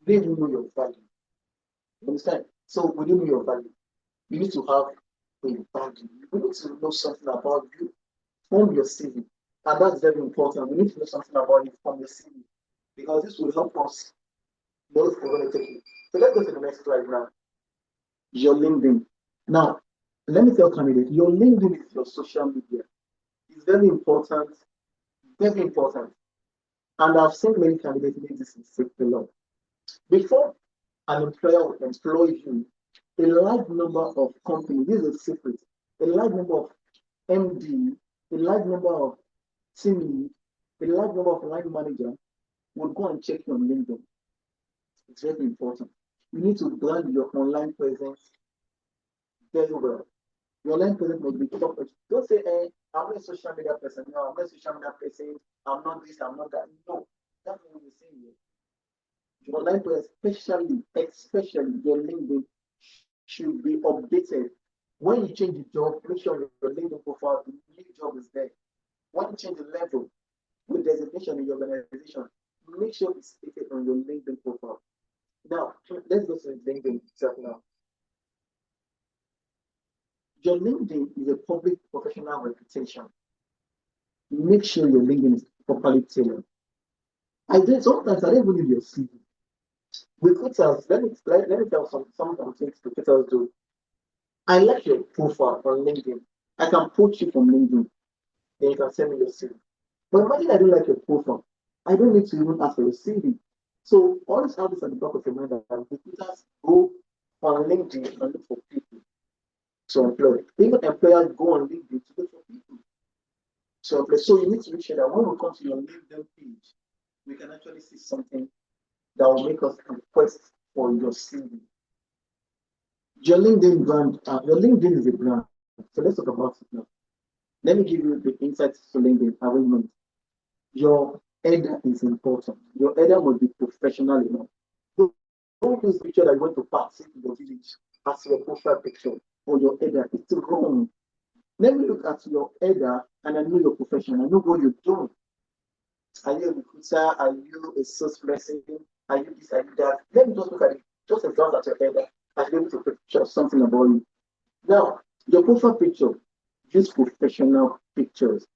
They don't know your value. You understand? So we don't know your value. You need to have a value. You need to know something about you. Form your CV. And that's very important. We need to know something about it from the CV because this will help us know if we're going to take it. So let's go to the next slide now. Your LinkedIn. Now, let me tell candidates, your LinkedIn is your social media. It's very important, very important. And I've seen many candidates make this mistake a lot. Before an employer will employ you, a large number of companies, this is a secret, a large number of MD, a large number of team lead, a large number of line manager will go and check your LinkedIn. It's very important. You need to brand your online presence very well. Your online presence must be top. Don't say, I'm not a social media person. No, I'm not a social media person. I'm not this, I'm not that. No, that's not what you're saying here. Your online presence, especially your LinkedIn, should be updated. When you change the job, make sure your LinkedIn profile, the new job is there. When you change the level with designation in your organization, make sure it's stated on your LinkedIn profile. Now, let's go to LinkedIn itself now. Your LinkedIn is a public professional reputation. Make sure your LinkedIn is properly tailored. Sometimes I don't even need your CV. Recruiters, let me tell some things recruiters do. I like your profile on LinkedIn. I can poach you from LinkedIn. Then you can send me your CV. But imagine I don't like your profile. I don't need to even ask for your CV. So always have this at the back of your mind that recruiters go on LinkedIn and look for people to employ. Even employers go on LinkedIn to look for people to employ. So you need to make sure that when we come to your LinkedIn page, we can actually see something that will make us request for your CV. Your LinkedIn brand, your LinkedIn is a brand. So let's talk about it now. Let me give you the insights to LinkedIn arrangement. Your header is important. Your header must be professional enough. Don't use picture that you want to pass into the village as your profile picture or your header. It's wrong. Let me look at your header and I know your profession. I know what you're doing. Are you a recruiter? Are you a salesperson? Are you this? Are you that? Let me just look at it. Just a glance at your header. I'll be able to picture something about you. Now, your profile picture, use professional pictures.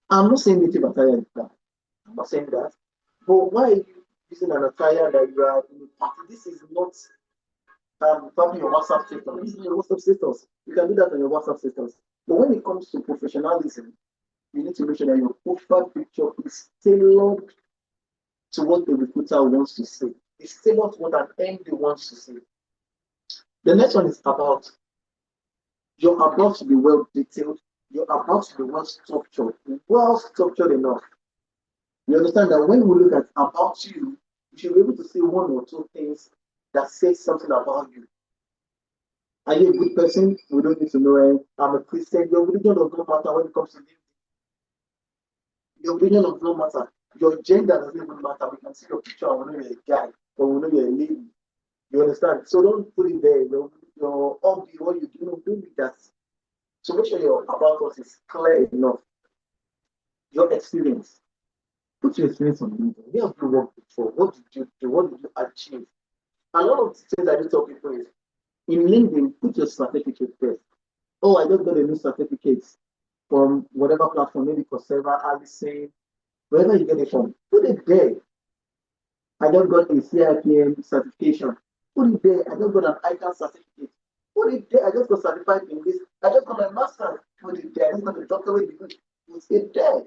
I'm not saying native attire is bad. I'm not saying that. But why are you using an attire that you are in a party? This is not probably your WhatsApp status. This is your WhatsApp status. You can do that on your WhatsApp status. But when it comes to professionalism, you need to make sure that your profile picture is tailored to what the recruiter wants to say. It's tailored to what an MD wants to say. The next one is about. Your about to be well detailed. Your about to be well structured enough. You understand that when we look at about you, you should be able to say one or two things that say something about you. Are you a good person? We don't need to know. I'm a Christian. Your religion does not matter when it comes to this. Your opinion does not matter. Your gender doesn't even matter. We can see your picture and we know you're a guy or we know you're a lady. You understand? So don't put it there. Your hobby, what you do, don't do that. So make sure your about us is clear enough. Your experience. Put your experience on LinkedIn. Where have you worked before? What did you do? What did you achieve? A lot of things I do tell people is in LinkedIn, put your certificate first. Oh, I just got a new certificate from whatever platform, maybe Coursera, Allison, wherever you get it from. Put it there. I just got a CIPM certification. Put it there. I just got an ICANN certificate. Put it there. I just got certified in this. I just got my master's. Put it there. I just got a doctorate degree. Put it there.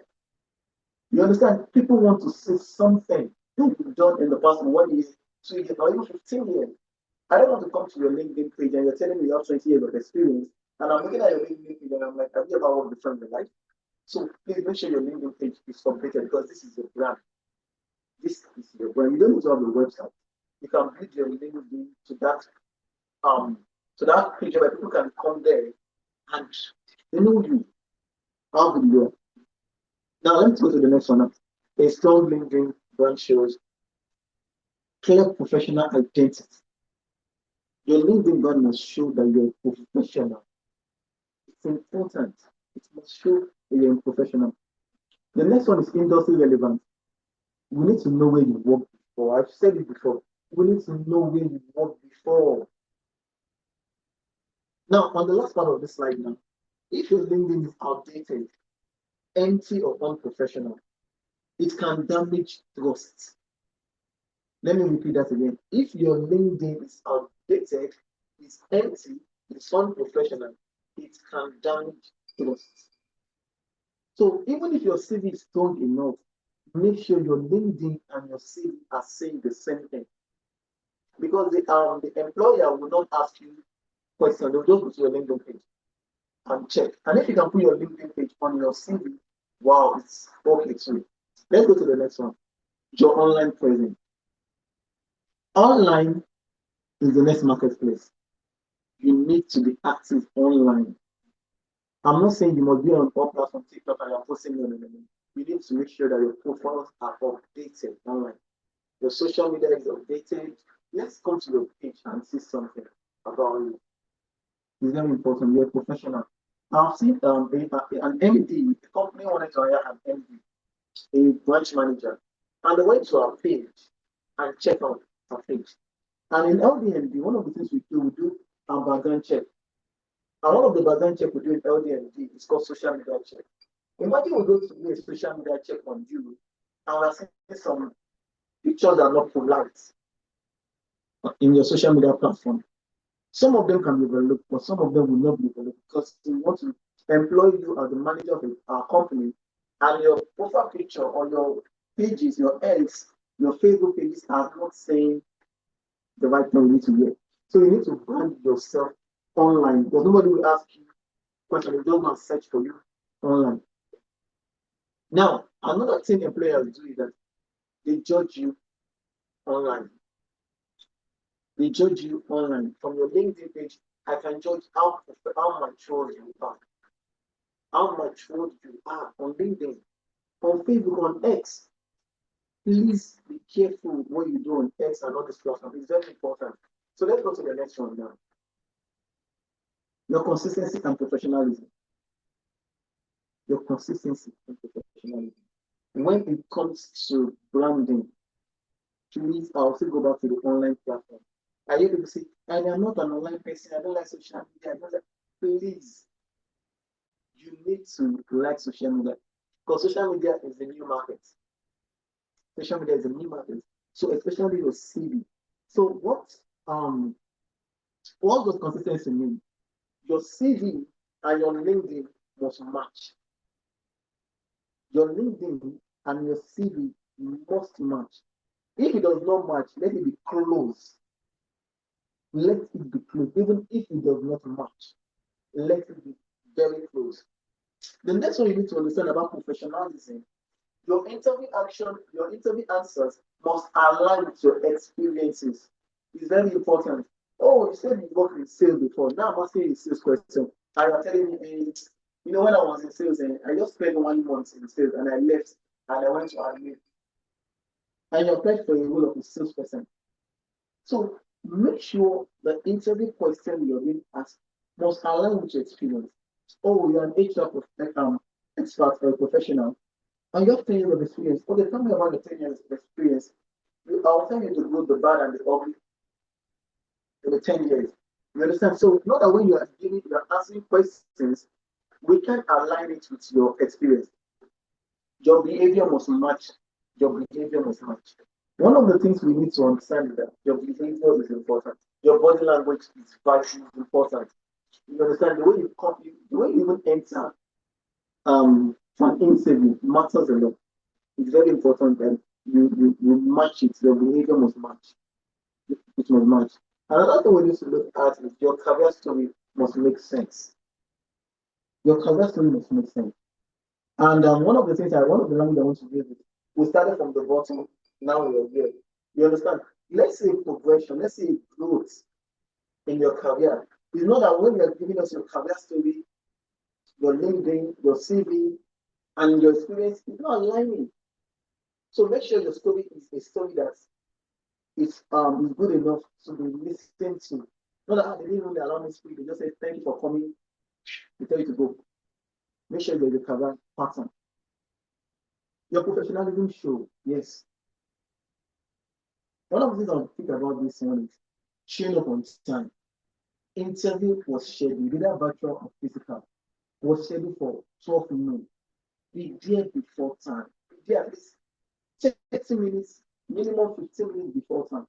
You understand? People want to see something that you've done in the past 1 year, 2 years, or even 15 years. I don't want to come to your LinkedIn page and you're telling me you have 20 years of experience, and I'm looking at your LinkedIn page and I'm like, have you ever worked before in your life? So please make sure your LinkedIn page is updated because this is your brand. This is your brand. You don't need to have a website. You can build your LinkedIn to that page where people can come there and they know you. How good you are. Now let's go to the next one. A strong LinkedIn brand shows clear professional identity. Your LinkedIn brand must show that you're a professional. It's important. It must show that you're a professional. The next one is industry relevant. We need to know where you worked before. I've said it before. We need to know where you worked before. Now, on the last part of this slide now, if your LinkedIn is outdated, empty or unprofessional, it can damage trust. Let me repeat that again. If your LinkedIn is outdated, it's empty, it's unprofessional, it can damage trust. So even if your CV is strong enough, make sure your LinkedIn and your CV are saying the same thing. Because the employer will not ask you questions, they'll just go to your LinkedIn page and check. And if you can put your LinkedIn page on your CV, wow, it's okay too. Let's go to the next one. Your online presence. Online is the next marketplace. You need to be active online. I'm not saying you must be on all platforms, TikTok, and you're posting. No. You need to make sure that your profiles are updated online. Your social media is updated. Let's come to your page and see something about you. It's very important. You're a professional. I've seen an MD, the company wanted to hire an MD, a branch manager, and they went to our page and checked out our page. And in LDMD, one of the things we do a background check. And one of the background check we do in LDMD is called social media check. Imagine we go to do a social media check on you, and we're seeing some pictures that are not polite in your social media platform. Some of them can be overlooked, but some of them will not be overlooked because we want to employ you as the manager of our company, and your profile picture on your pages, your X, your Facebook pages are not saying the right thing you need to hear. So you need to brand yourself online because nobody will ask you questions. They just want to search for you online. Now, another thing employers do is that they judge you online. They judge you online. From your LinkedIn page, I can judge how mature you are. How mature you are on LinkedIn, on Facebook, on X. Please be careful what you do on X and other platforms. It's very important. So let's go to the next one now. Your consistency and professionalism. Your consistency and professionalism. When it comes to branding, please, I'll still go back to the online platform. I hear people say, I am not an online person, I don't like social media. Please, you need to like social media because social media is the new market. Social media is a new market. So especially your CV. So what does consistency mean? Your CV and your LinkedIn must match. Your LinkedIn and your CV must match. If it does not match, let it be close. Let it be close. Even if it does not match, let it be very close. The next one you need to understand about professionalism, your interview answers must align with your experiences. It's very important. Oh, you said you worked in sales before. Now I'm asking you a sales question. And you're telling me, when I was in sales, I just spent 1 month in sales and I left and I went to admin. And you're applied for a role of a salesperson. So make sure the interview question you're being asked must align with your experience. Oh, you're an HR expert or a professional, and you have 10 years of experience. Okay, tell me about the 10 years of experience. I'll tell you the good, the bad, and the ugly in the 10 years. You understand? So not that when you're answering questions, we can align it with your experience. Your behavior must match. Your behavior must match. One of the things we need to understand is that your behavior is important. Your body language is vitally important. You understand the way you come, the way you even enter for an interview matters a lot. It's very important that you match it. Your behavior must match. It must match. Another thing we need to look at is your career story must make sense. Your career story must make sense. And one of the language I want to use is we started from the bottom, now we're here. You understand? Let's say progression, let's say growth in your career. It's not that when you're giving us your career story, your LinkedIn, your CV, and your experience, it's not aligning. So make sure your story is a story that is good enough to be listened to. Not that they didn't really allow me to speak, they just say thank you for coming, they tell you to go. Make sure there's a career pattern. Your professionalism show, yes. One of the things I think about this one is showing up on time. Interview was scheduled, either virtual or physical, was scheduled for 12 noon. Be there before time. Be there at least 30 minutes, minimum 15 minutes before time,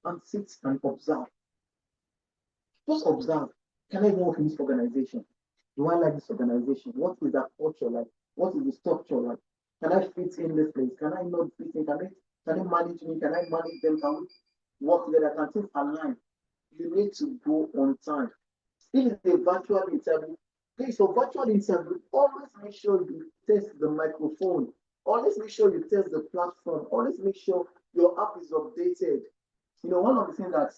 and sit and observe. Just observe. Can I even work in this organization? Do I like this organization? What is that culture like? What is the structure like? Can I fit in this place? Can I not fit in? Can they manage me? Can I manage them? Can we work together? Can things align? You need to go on time. If it's a virtual interview, please, for virtual interview, always make sure you test the microphone. Always make sure you test the platform. Always make sure your app is updated. You know, one of the things that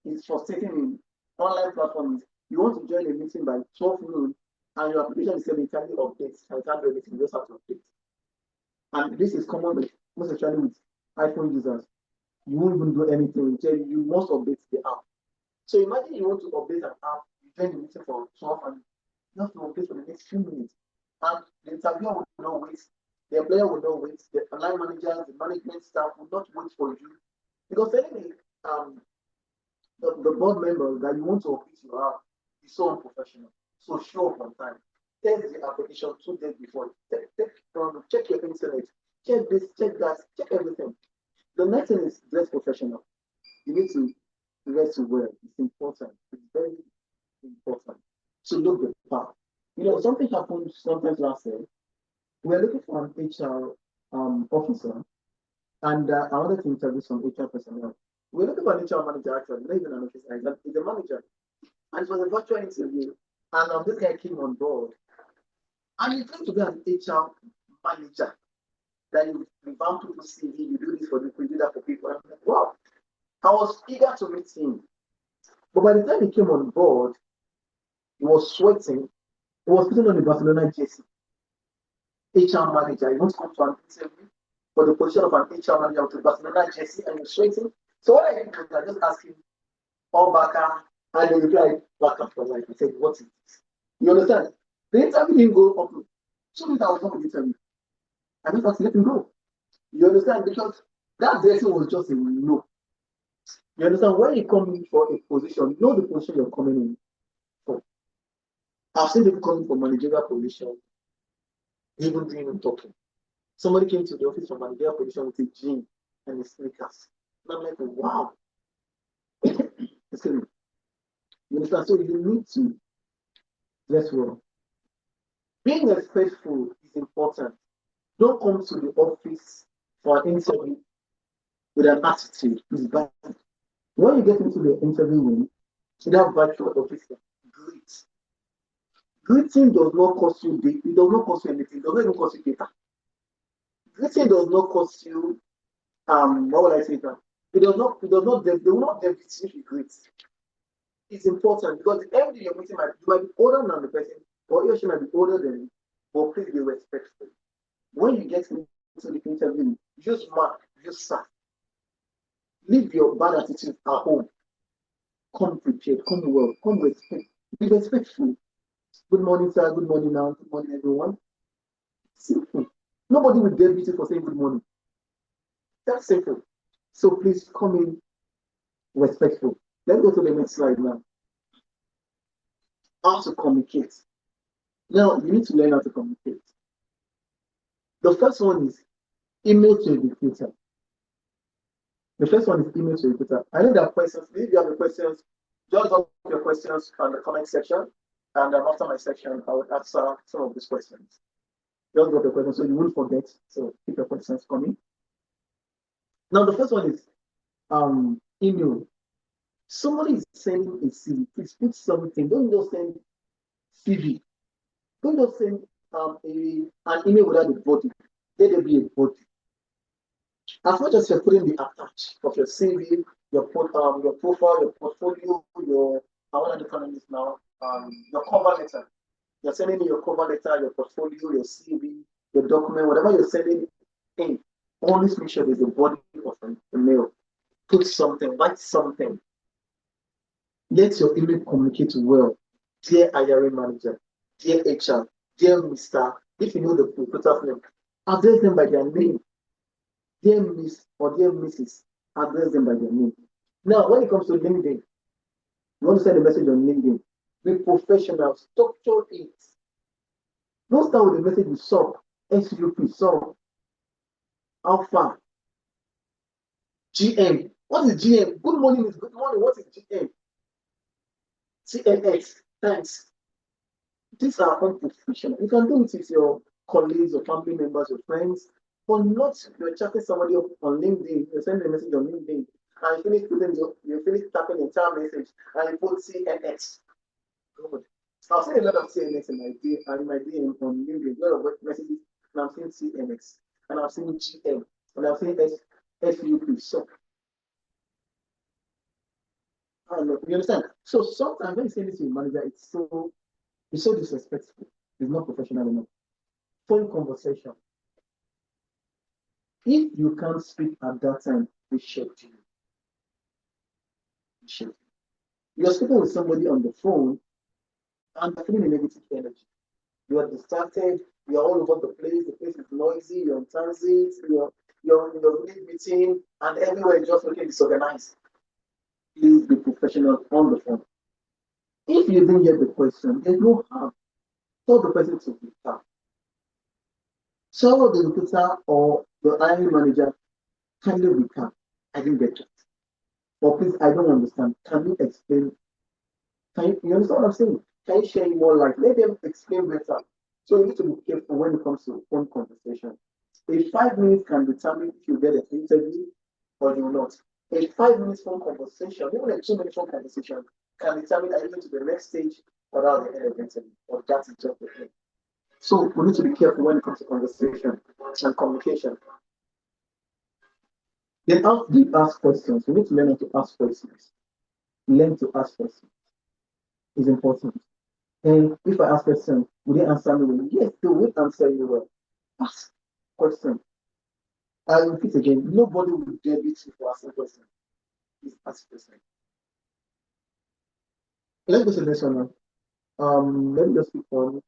is frustrating in online platforms is you want to join a meeting by 12 noon and your application is saying it can't update and you can't do anything, you just have to update. And this is common with most especially with iPhone users. You won't even do anything until you must update the app. So imagine you want to update an app, you join the meeting for 12 and you have to update for the next few minutes. And the interviewer will not wait, the employer will not wait, the online managers, the management staff will not wait for you. Because telling the board member that you want to update your app is so unprofessional. So show up on time. Test the application 2 days before. Check your internet. Check this, check that, check everything. The next thing is dress professional. You need to dress well. It's important. It's very important. So look the part. You know, something happened sometimes last year. We were looking for an HR officer, and I wanted to interview some HR personnel. We were looking for an HR manager actually, not even an officer, it's a manager. And it was a virtual interview. And this guy came on board. And he claimed to be an HR manager. That you revamp people's CV, you do this for people, you do that for people. And I'm like, wow. I was eager to meet him. But by the time he came on board, he was sweating. He was putting on the Barcelona jersey. HR manager. He wants to come to an interview for the position of an HR manager with the Barcelona jersey and he's sweating. So what I did was I just asked him, all Baka, and he replied, Baka for life. I said, what is this? You understand? The interview didn't go up. So that was not the interview. I just had to let him go. You understand? Because that dressing was just a no. You understand? When you come in for a position, know the position you're coming in for. I've seen people coming for managerial position, even doing talking. Somebody came to the office for managerial position with a jean and a sneakers. And I'm like, wow. Excuse me. You understand? So you need to dress well. Being respectful is important. Don't come to the office for an interview with an attitude. It's bad. When you get into the interview room, you have virtual officer. Greet. Greeting does not cost you it does not cost you anything, it does not even cost you data. Greeting does not cost you what would I say now? They will not debit if you greet. It's important because the MD you're meeting you might be older than the person, or he or she might be older than you, but please be respectful. When you get into the interview, use mark, use sir. Leave your bad attitude at home. Come prepared, come well, come respect. Be respectful. Good morning, sir. Good morning now. Good morning, everyone. Simple. Nobody will debit you for saying good morning. That's simple. So please come in respectful. Let's go to the next slide now. How to communicate. Now, you need to learn how to communicate. The first one is email to a recruiter. The first one is email to a recruiter. I know there are questions. If you have questions, just drop your questions on the comment section. And after my section, I will answer some of these questions. Just drop your questions so you won't forget. So keep your questions coming. Now, the first one is email. Somebody is sending a CV. Please put something. Don't just send CV. Don't just send an email without a body. Let there be a body. As much as you're putting the attach of your CV, your profile, your portfolio, what are the economics now? Your cover letter. You're sending me your cover letter, your portfolio, your CV, your document, whatever you're sending in. Always make sure there's a body of the mail. Put something, write something. Let your email communicate well. Dear hiring manager, dear HR, dear Mr. If you know the recruiter's name, address them by their name. Dear Miss or dear Mrs. Address them by their name. Now, when it comes to LinkedIn, you want to send a message on LinkedIn. Be professional, structure it. Don't start with a message with SUP. SUP, so Alpha, GM. What is GM? Good morning is good morning. What is GM? CNX, thanks. These are unprofessional. You can do it with your colleagues, your family members, your friends, but not you're chatting somebody up on LinkedIn, you're sending a message on LinkedIn, and you finish tapping the entire message, and you put CNX. Good. I've seen a lot of CNX in my DM on LinkedIn, a lot of messages, and I've seen CNX, and I've seen GM, and I've seen SUP. So, I don't know, you understand? So sometimes when you say this to your manager, it's so disrespectful. It's not professional enough. Phone conversation. If you can't speak at that time, we should you. You're speaking with somebody on the phone and feeling a negative energy. You are distracted, you're all over the place is noisy, you're in transit, you're in your meeting, and everywhere is just looking disorganized. Please be professional on the phone. If you didn't get the question, there's no harm. Tell the person to be calm. Tell the recruiter or the hiring manager, kindly be calm. I didn't get it. Or please, I don't understand. Can you explain? You understand what I'm saying? Can you share more light? Let them explain better. So you need to be careful when it comes to phone conversation. A 5 minutes can determine if you get an interview or you will not. A 5 minutes phone conversation, even a 2 minute phone conversation, can determine are you going to the next stage or out the end of the interview, or that is just the thing. So we need to be careful when it comes to conversation and communication. Then after you ask questions, we need to learn how to ask questions. Learn to ask questions is important. And if I ask questions, will they answer me well? Yes, they will answer you well. Ask question. I repeat again, nobody will debit you for asking questions. Please ask question. Let's go to the next one now. Let me just speak on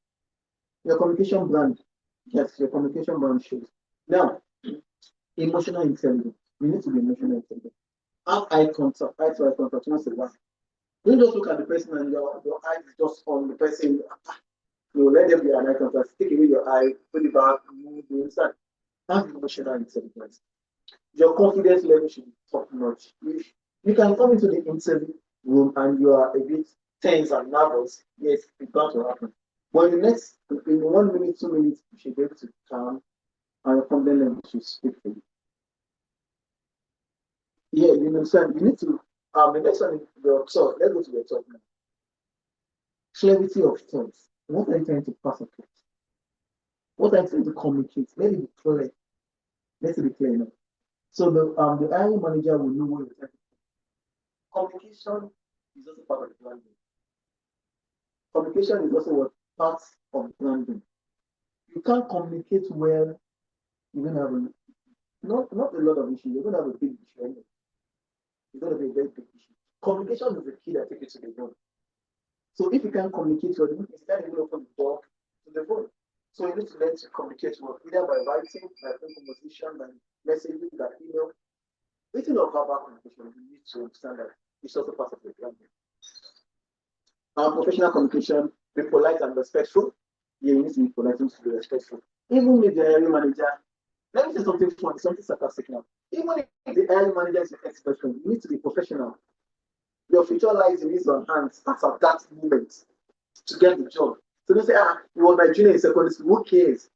your communication brand. Yes, your communication brand shows. Now, emotional intelligence. You need to be emotional intelligent. Have eye contact, eye to eye contact once in a while. Don't just look at the person and your eyes is just on the person. You let them be an eye contact. Take away your eye, put it back, move, you understand? Have emotional intelligence. Your confidence level should be top notch. You can come into the interview room and you are a bit tense and nervous. Yes, it's bound to happen. But in 1 minute, 2 minutes, you should be able to calm and your confidence level should speak for you. Yeah, you understand? You need to the next one is your talk. Let's go to your talk now. Clarity of thoughts. What are you trying to pass across? What are you trying to communicate? Let it be clear. Let it be clear enough. So the hiring manager will know what you're trying to do. Communication is also part of the branding. Communication is also what part of branding. You can't communicate well, you're gonna have not a lot of issues, you're gonna have a big issue anyway. It's gonna be a very big issue. Communication is the key that takes you to the goal. So if you can't communicate well, you can't even open the door to the goal. So you need to learn to communicate well, either by writing, by phone conversation, by messaging, by email. Written or verbal communication, you need to understand that it's also part of the branding. Professional communication, be polite and respectful. Yeah, you need to be polite and be respectful. Even with the hiring manager, let me say something funny, something sarcastic now. Even if the hiring manager is your expert, you need to be professional. Your future lies in his or hands at that moment to get the job. So don't say, you were my junior in secondary school, who cares?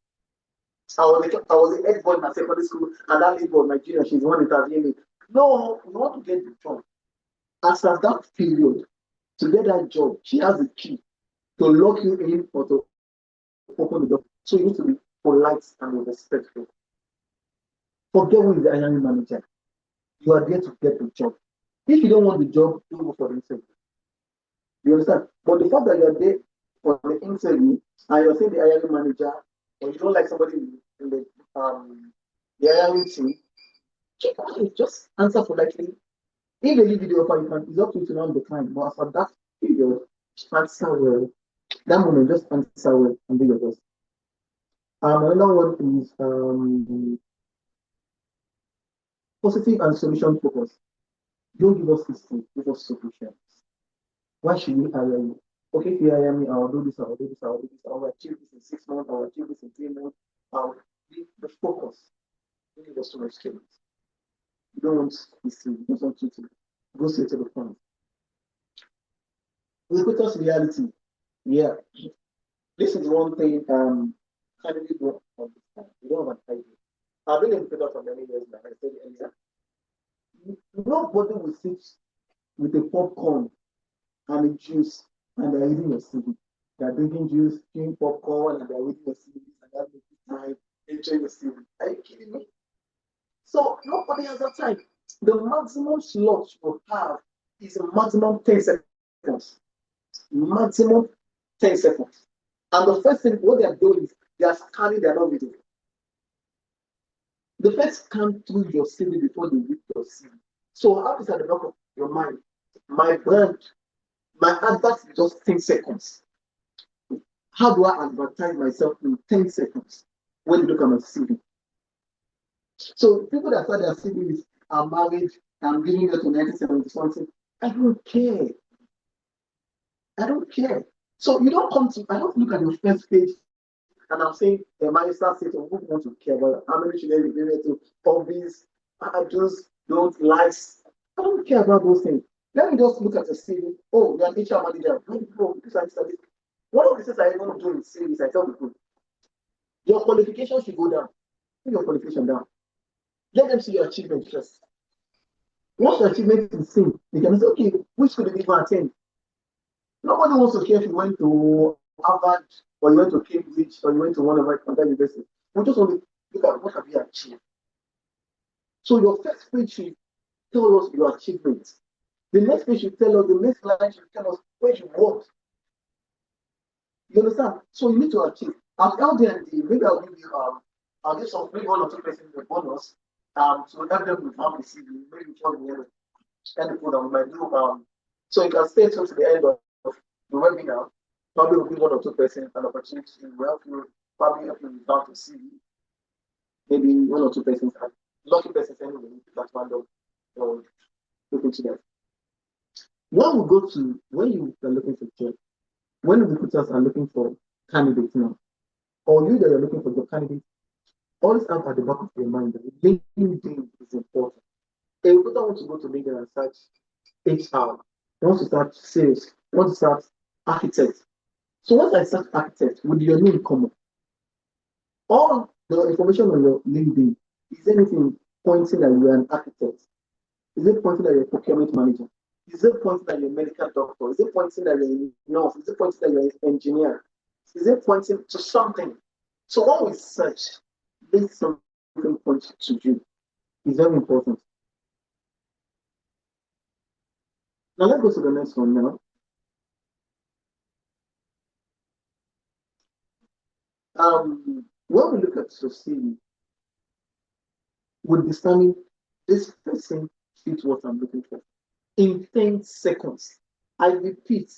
I was the head boy in my secondary school, and that lady was my junior, she's the one interviewing me. No, you want to get the job. As at that period, to get that job, she has the key to lock you in or to open the door. So you need to be polite and respectful. Forget who is the hiring manager. You are there to get the job. If you don't want the job, don't go for the interview. You understand? But the fact that you are there for the interview and you're saying the hiring manager, or you don't like somebody in the hiring team, just answer politely. If they give you the offer, it's up to you to not decline. But for that period, answer well. That moment, just answer well and do your best. Another one is positive and solution focus. Don't give us history, give us solutions. Why should we hire you? Okay, if you hire me, I'll do this, I'll do this, I'll do this, I'll achieve this in 6 months, I'll achieve this in 3 months. the focus really was to my skills. You don't want to see, you don't want to go straight to the point. Recruiters reality. Yeah. This is one thing candidates don't understand. You don't have an idea. I've been in recruiter for many years now, I said earlier. Nobody will sit with a popcorn and a juice and they're reading your CV. They're drinking juice, drinking popcorn, and they're reading your CV and they're making time, enjoying your CV. Are you kidding me? So nobody has that time. The maximum slot you have is a maximum 10 seconds. Maximum 10 seconds. And the first thing what they are doing is they are scanning their own video. The first scan through your CV before they read your CV. So how is at the back of your mind? My brand, my advert is just 10 seconds. How do I advertise myself in 10 seconds when you look at my CV? So people that start their CV with I'm married, I'm giving you to 1970 something, I don't care. I don't care. So you don't come to, I don't look at your first page and I'm saying the minister said who want to care about how many should they be given to hobbies, just don't likes. I don't care about those things. Let me just look at the CV. Oh, you're an HR manager. One of the things I even do in CV is I tell people, your qualification should go down. Put your qualification down. Let them see your achievement first. Once your achievement is seen, they can say, okay, which school did you go attend? Nobody wants to care if you went to Harvard or you went to Cambridge or you went to one of our other universities. We just want to look at what have you achieved. So your first page should tell us your achievements. The next page should tell us, the next line should tell us where you worked. You understand? So you need to achieve. At LD&D, maybe I'll give some maybe one or two persons a bonus to help them with how they see you. Maybe tell me and put on my do so you can stay till to the end of the webinar. Probably will give one or two persons an opportunity to help you, probably help you with how to see maybe one or two persons, lucky persons anyway, that's one of look into that. When we go to when you are looking for job, when recruiters are looking for candidates now, or you that are looking for your candidate, always have at the back of your mind that LinkedIn is important. A recruiter wants to go to LinkedIn and search HR, wants to start sales, wants to start architect. So once I search architect, with your name come up, all the information on your LinkedIn, is anything pointing that you are an architect? Is it pointing that you're a procurement manager? Is it pointing that you're a medical doctor? Is it pointing that you're a nurse? Is it pointing that you're an engineer? Is it pointing to something? So when we search, this something points to you. It's very important. Now let's go to the next one now. When we look at society, we determine this person fits what I'm looking for in 10 seconds. I repeat,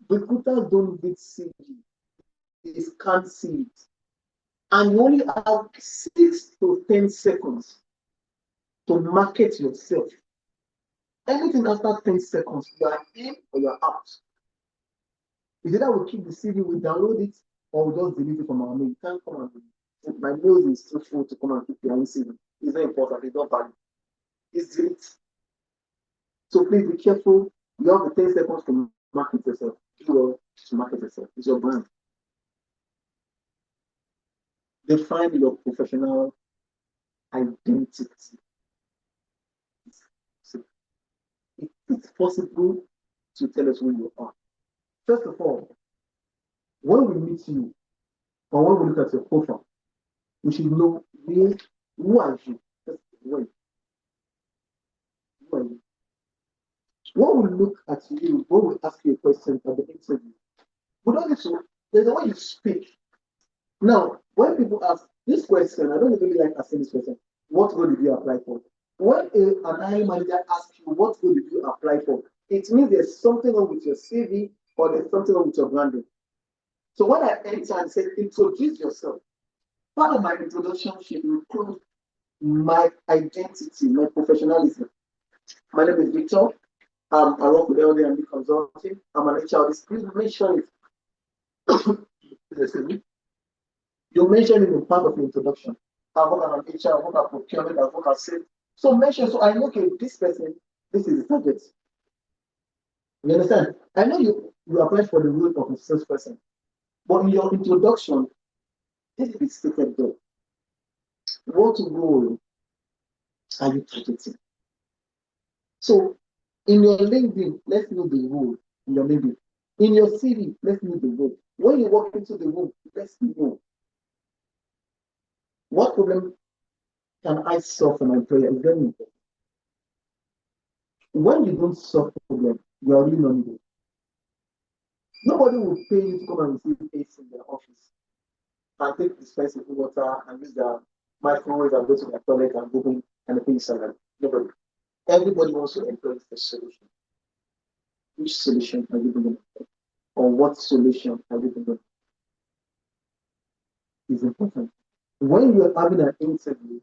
recruiters don't read CV, they can't see it. And you only have 6 to 10 seconds to market yourself. Anything after 10 seconds, you are in or you're out. Is either we keep the CV, we download it, or we just delete it from our mail. You can't come and my mail is too full to come and keep your own CV. It's not important, it's not valid. It's delete. So please be careful. You have the 10 seconds to market yourself. Do well to market yourself. It's your brand. Define your professional identity. So it's possible to tell us who you are. First of all, when we meet you, or when we look at your profile, we should know who are you. Who are you? When we look at you, when we ask you a question at the interview, we don't need to, there's a way you speak. Now, when people ask this question, I don't really like asking this question, what role did you apply for? When an hiring manager asks you, what role did you apply for? It means there's something wrong with your CV or there's something wrong with your branding. So when I enter and say, introduce yourself, part of my introduction should include my identity, my professionalism. My name is Victor. I work with LD&D Consulting. I'm an HR. Please mention it. You mention it in part of your introduction. I work on HR, I work at procurement, I work at sales. So mention, so I know, okay, this person, this is the target. You understand? I know you applied for the role of a salesperson, but in your introduction, this is the stated there. What role are you targeting? So in your LinkedIn, let's know the role in your LinkedIn. In your CV, let's know the role. When you walk into the room, let's know what problem can I solve for my employer is very important. When you don't solve the problem, you are really not needed. Nobody will pay you to come and receive AC in their office and take dispensable water and use their microwave and go to their toilet and go home and pay salary. Nobody. Everybody wants to employ a solution. Which solution are you bringing? Or what solution are you bringing? Is important. When you are having an interview,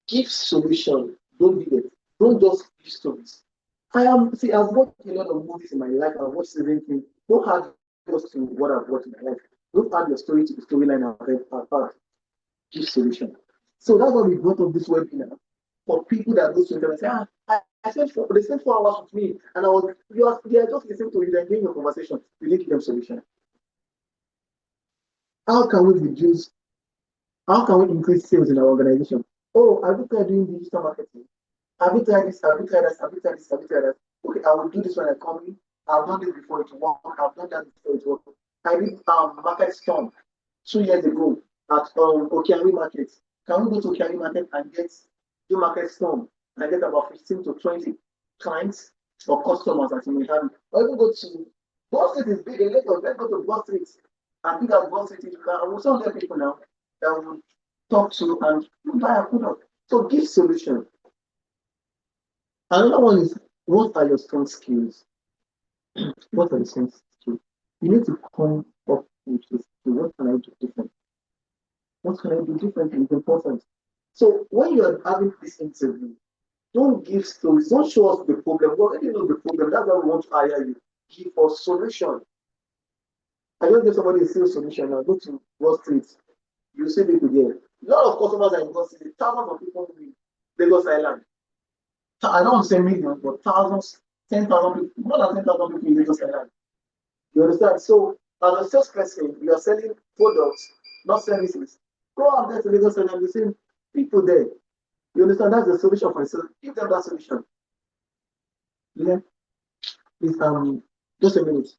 give solution. Don't give it. Don't just give stories. I've watched a lot of movies in my life. I've watched certain things. Don't add just to what I've watched in my life. Don't add your story to the storyline I've had. Give solution. So that's why we brought up this webinar for people that go to internet and say, they spent 4 hours with me, and they are just listening to it and doing your conversation. We didn't give them solution. How can we reduce? How can we increase sales in our organization? Oh, have you tried doing digital marketing? Have you tried this? Have you tried that? Have you tried this? Have you tried that? Okay, I will do this when I come in. I've done this before it worked. I've done that before it worked. I did market storm 2 years ago at Okiari Market. Can we go to Okiari Market and do market storm and get about 15 to 20 clients or customers that you may have? Or even go to Wall Street is big in Lagos. Let's go to Wall Street and think that Wall Street is some other people now that will talk to and buy a product. So give solution. Another one is, what are your strong skills? What are the strong skills? You need to come up with this. What can I do different? What can I do differently? It's important. So when you are having this interview, don't give stories. Don't show us the problem. We already know the problem. That's why we want to hire you. Give us solution. I don't give somebody a sales solution now. Go to Wall Street. You see people there. A lot of customers are in Wall Street. Thousands of people in Lagos Island. I don't say millions, but thousands, 10,000 people, more than 10,000 people in Lagos Island. You understand? So, as a salesperson, you are selling products, not services. Go out there to Lagos Island, you see people there. You understand? That's the solution for yourself. Give them that solution. Yeah. Please, just a minute.